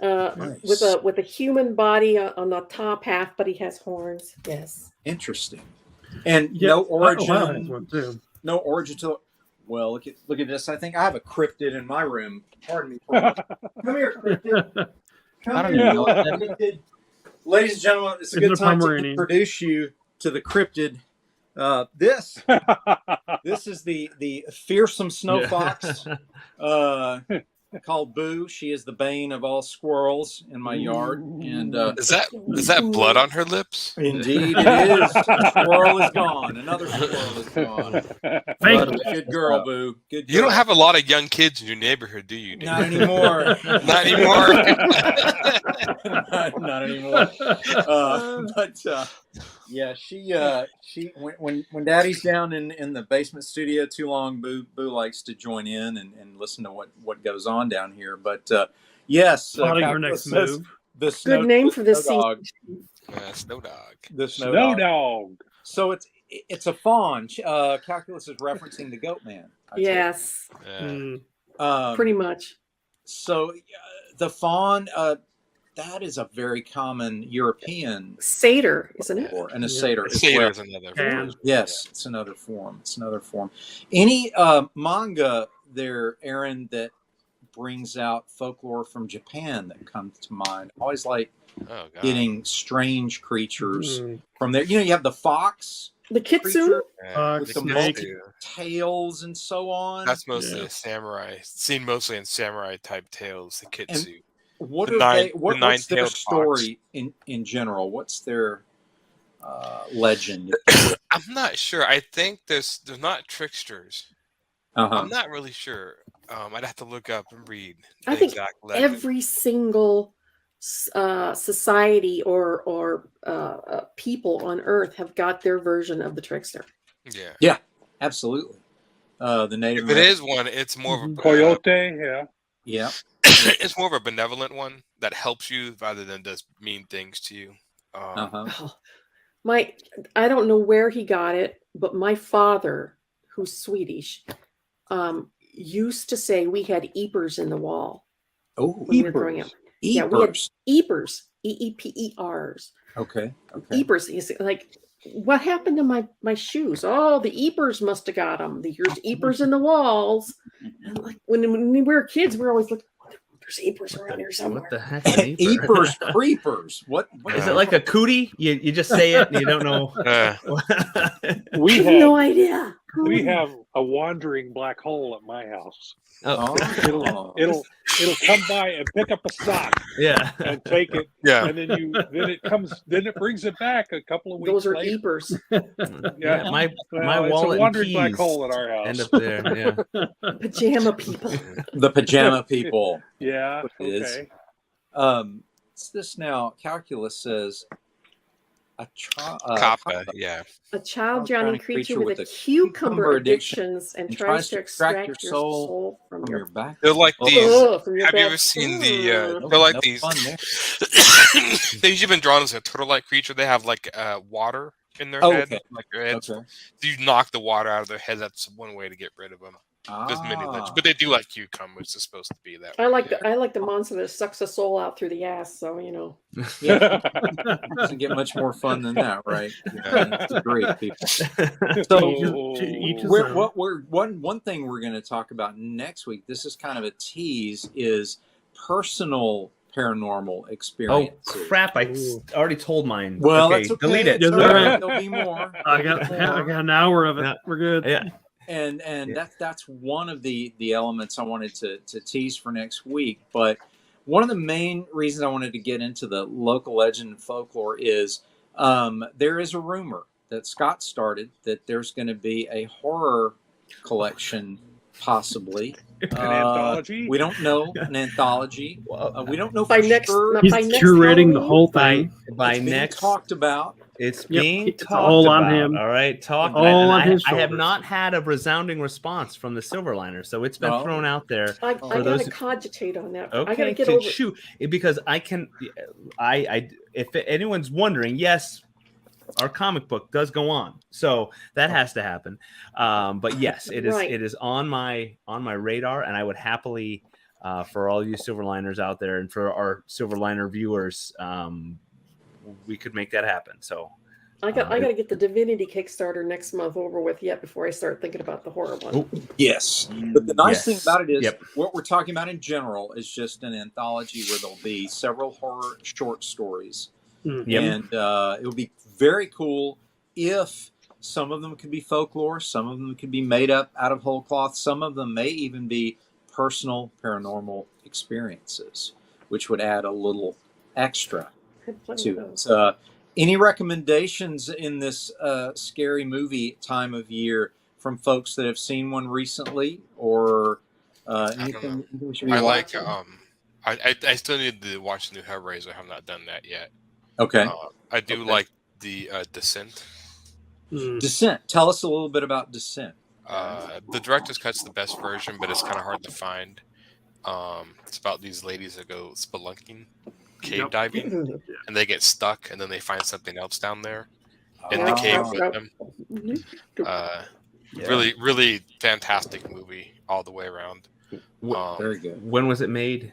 Nice. With a human body on the top half, but he has horns. Yes. Interesting. And no origin. One too. No origin to. Well, look at this. I think I have a cryptid in my room. Pardon me. Come here, cryptid. I don't even know what that is. Ladies and gentlemen, it's a good time to introduce you to the cryptid. This is the fearsome snow fox called Boo. She is the bane of all squirrels in my yard. And is that blood on her lips? Indeed, it is. Squirrel is gone. Another squirrel is gone. Good girl, Boo. Good girl. You don't have a lot of young kids in your neighborhood, do you? Not anymore. Not anymore. Not anymore. Yeah, she when Daddy's down in the basement studio too long, Boo likes to join in and listen to what goes on down here. But yes, your next move. The snow, good name for this dog. Snow dog. The snow dog. So it's a fawn. Calculus is referencing the goat man. Yes. Pretty much. So the fawn. That is a very common European satyr, isn't it? And a satyr. Satyr is another form. Yes, it's another form. Any manga there, Aaron, that brings out folklore from Japan that comes to mind? I always like getting strange creatures from there. You have the fox. The kitsune? With the multi tails and so on. That's mostly a samurai. Seen mostly in samurai type tales, the kitsune. What are they? What's their story in general? What's their legend? I'm not sure. I think there's not tricksters. I'm not really sure. I'd have to look up and read. I think every single society or people on Earth have got their version of the trickster. Yeah. Yeah, absolutely. The Native. If it is one, it's more of a coyote. Yeah. Yeah. It's more of a benevolent one that helps you rather than does mean things to you. I don't know where he got it, but my father, who's Swedish, used to say we had eepers in the wall. Oh, when we were growing up. Yeah, we had eepers, EEPERs. Okay. Eepers. He's like, what happened to my shoes? Oh, the eepers must have got them. There's eepers in the walls. And like when we were kids, we were always looking. There's eepers around here somewhere. What the heck? Eepers, creepers. What is it like a cootie? You just say it and you don't know. We have no idea. We have a wandering black hole at my house. It'll come by and pick up a sock. Yeah. And take it. Yeah. And then it brings it back a couple of weeks Those are later. eepers. Yeah. My it's wallet a wandering and black keys hole at our house. end up there. Yeah. Pajama people. The pajama people. Yeah. Okay. It's this now. Calculus says a child drowning creature with a cucumber addictions and tries to extract your soul from your back. They're like these. Have you ever seen the? They're like these. They've usually been drawn as a turtle-like creature. They have like water in their head, like their heads. So you knock the water out of their head. That's one way to get rid of them. Just mini lynch, but they do like cucumbers. It's supposed to be that. I like the monster that sucks the soul out through the ass. So you know. Yeah. Doesn't get much more fun than that, right? Yeah, it's great, people. So one thing we're going to talk about next week. This is kind of a tease. Is personal paranormal experience. Oh crap! I already told mine. Well, that's okay. Delete it. There'll be more. I got an hour of it. We're good. Yeah. And that's one of the elements I wanted to tease for next week. But one of the main reasons I wanted to get into the local legend and folklore is there is a rumor that Scott started that there's going to be a horror collection, possibly. An anthology? We don't know. An anthology. We don't know by for next, sure. He's by next curating the Halloween? whole thing. By next talked about. It's being it's talked all about. on him. All right, all on his I have shoulders. not had a resounding response from the Silverliners, so it's been thrown out there. I gotta cogitate on that. Okay, I gotta get over it because I can. If anyone's wondering, yes, our comic book does go on, so that has to happen. But yes, it is. Right. It is on my radar, and I would happily, for all you Silverliners out there, and for our Silverliner viewers, we could make that happen. So I got to get the Divinity Kickstarter next month over with yet before I start thinking about the horror one. Oh, yes, but the nice thing about it is what we're talking about in general is just an anthology where there'll be several horror short stories, and it will be very cool if some of them could be folklore, some of them could be made up out of whole cloth, some of them may even be personal paranormal experiences, which would add a little extra to it. Any recommendations in this scary movie time of year from folks that have seen one recently, or anything we should be watching? I still need to watch the new Hellraiser. I have not done that yet. Okay. I do like the Descent. Descent. Tell us a little bit about Descent. The director's cut's the best version, but it's kind of hard to find. It's about these ladies that go spelunking, cave diving, and they get stuck, and then they find something else down there in the cave with them. Really, really fantastic movie all the way around. Very good. When was it made?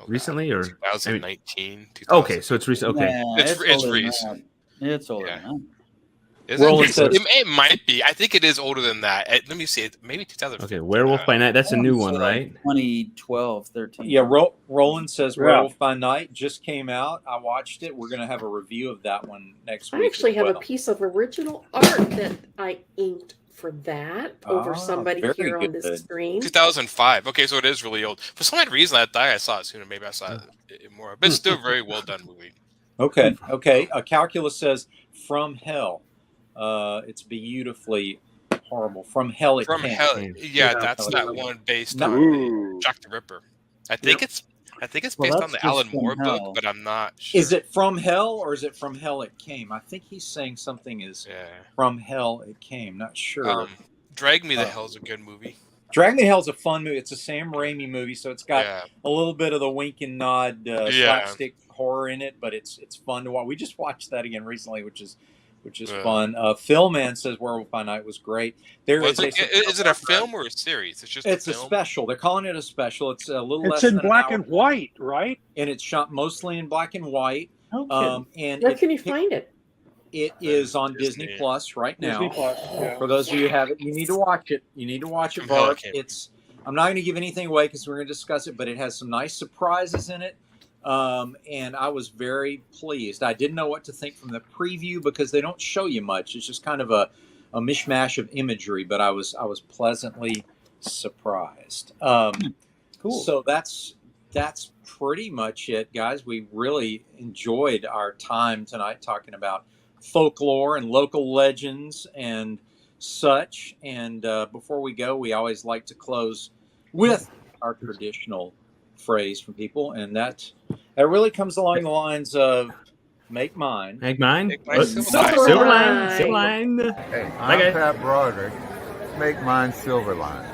Recently or 2019? Okay, so it's recent. Okay, Yeah, it's recent. It's older than that. It might be. I think it is older than that. Let me see. Maybe 2015. Okay, Werewolf by Night. That's a new one, right? 2012, 13. Yeah, Roland says Werewolf by Night just came out. I watched it. We're going to have a review of that one next week. I actually have a piece of original art that I inked for that over somebody here on this screen. 2005. Okay, so it is really old. For some odd reason, I saw it sooner. Maybe I saw it more. But it's still a very well done movie. Okay. Calculus says From Hell. It's beautifully horrible. From Hell It From Came. Hell, yeah, that's that one based on Jack the Ripper. I think it's based on the Alan Moore book, but I'm not sure. Is it From Hell or is it From Hell It Came? I think he's saying something is From Hell It Came. Not sure. Drag Me to Hell is a good movie. Drag Me to Hell is a fun movie. It's a Sam Raimi movie, so it's got a little bit of the wink and nod slapstick horror in it, but it's fun to watch. We just watched that again recently, which is fun. Phil Man says Werewolf by Night was great. Is it a film or a series? It's a special. They're calling it a special. It's a little less in than black an hour. and white, right? And it's shot mostly in black and white. And where can you find it? It is on Disney Plus right now. Disney Plus, yeah. For those of you who have it, you need to watch it. You need to watch it, Burke. I'm not going to give anything away because we're going to discuss it, but it has some nice surprises in it. And I was very pleased. I didn't know what to think from the preview because they don't show you much. It's just kind of a mishmash of imagery, but I was pleasantly surprised. Cool. So that's pretty much it, guys. We really enjoyed our time tonight talking about folklore and local legends and such. And before we go, we always like to close with our traditional phrase from people, and that really comes along the lines of make mine. Make mine. Silverline. Silverline. Hey, I'm Pat Broderick. Make mine Silverline.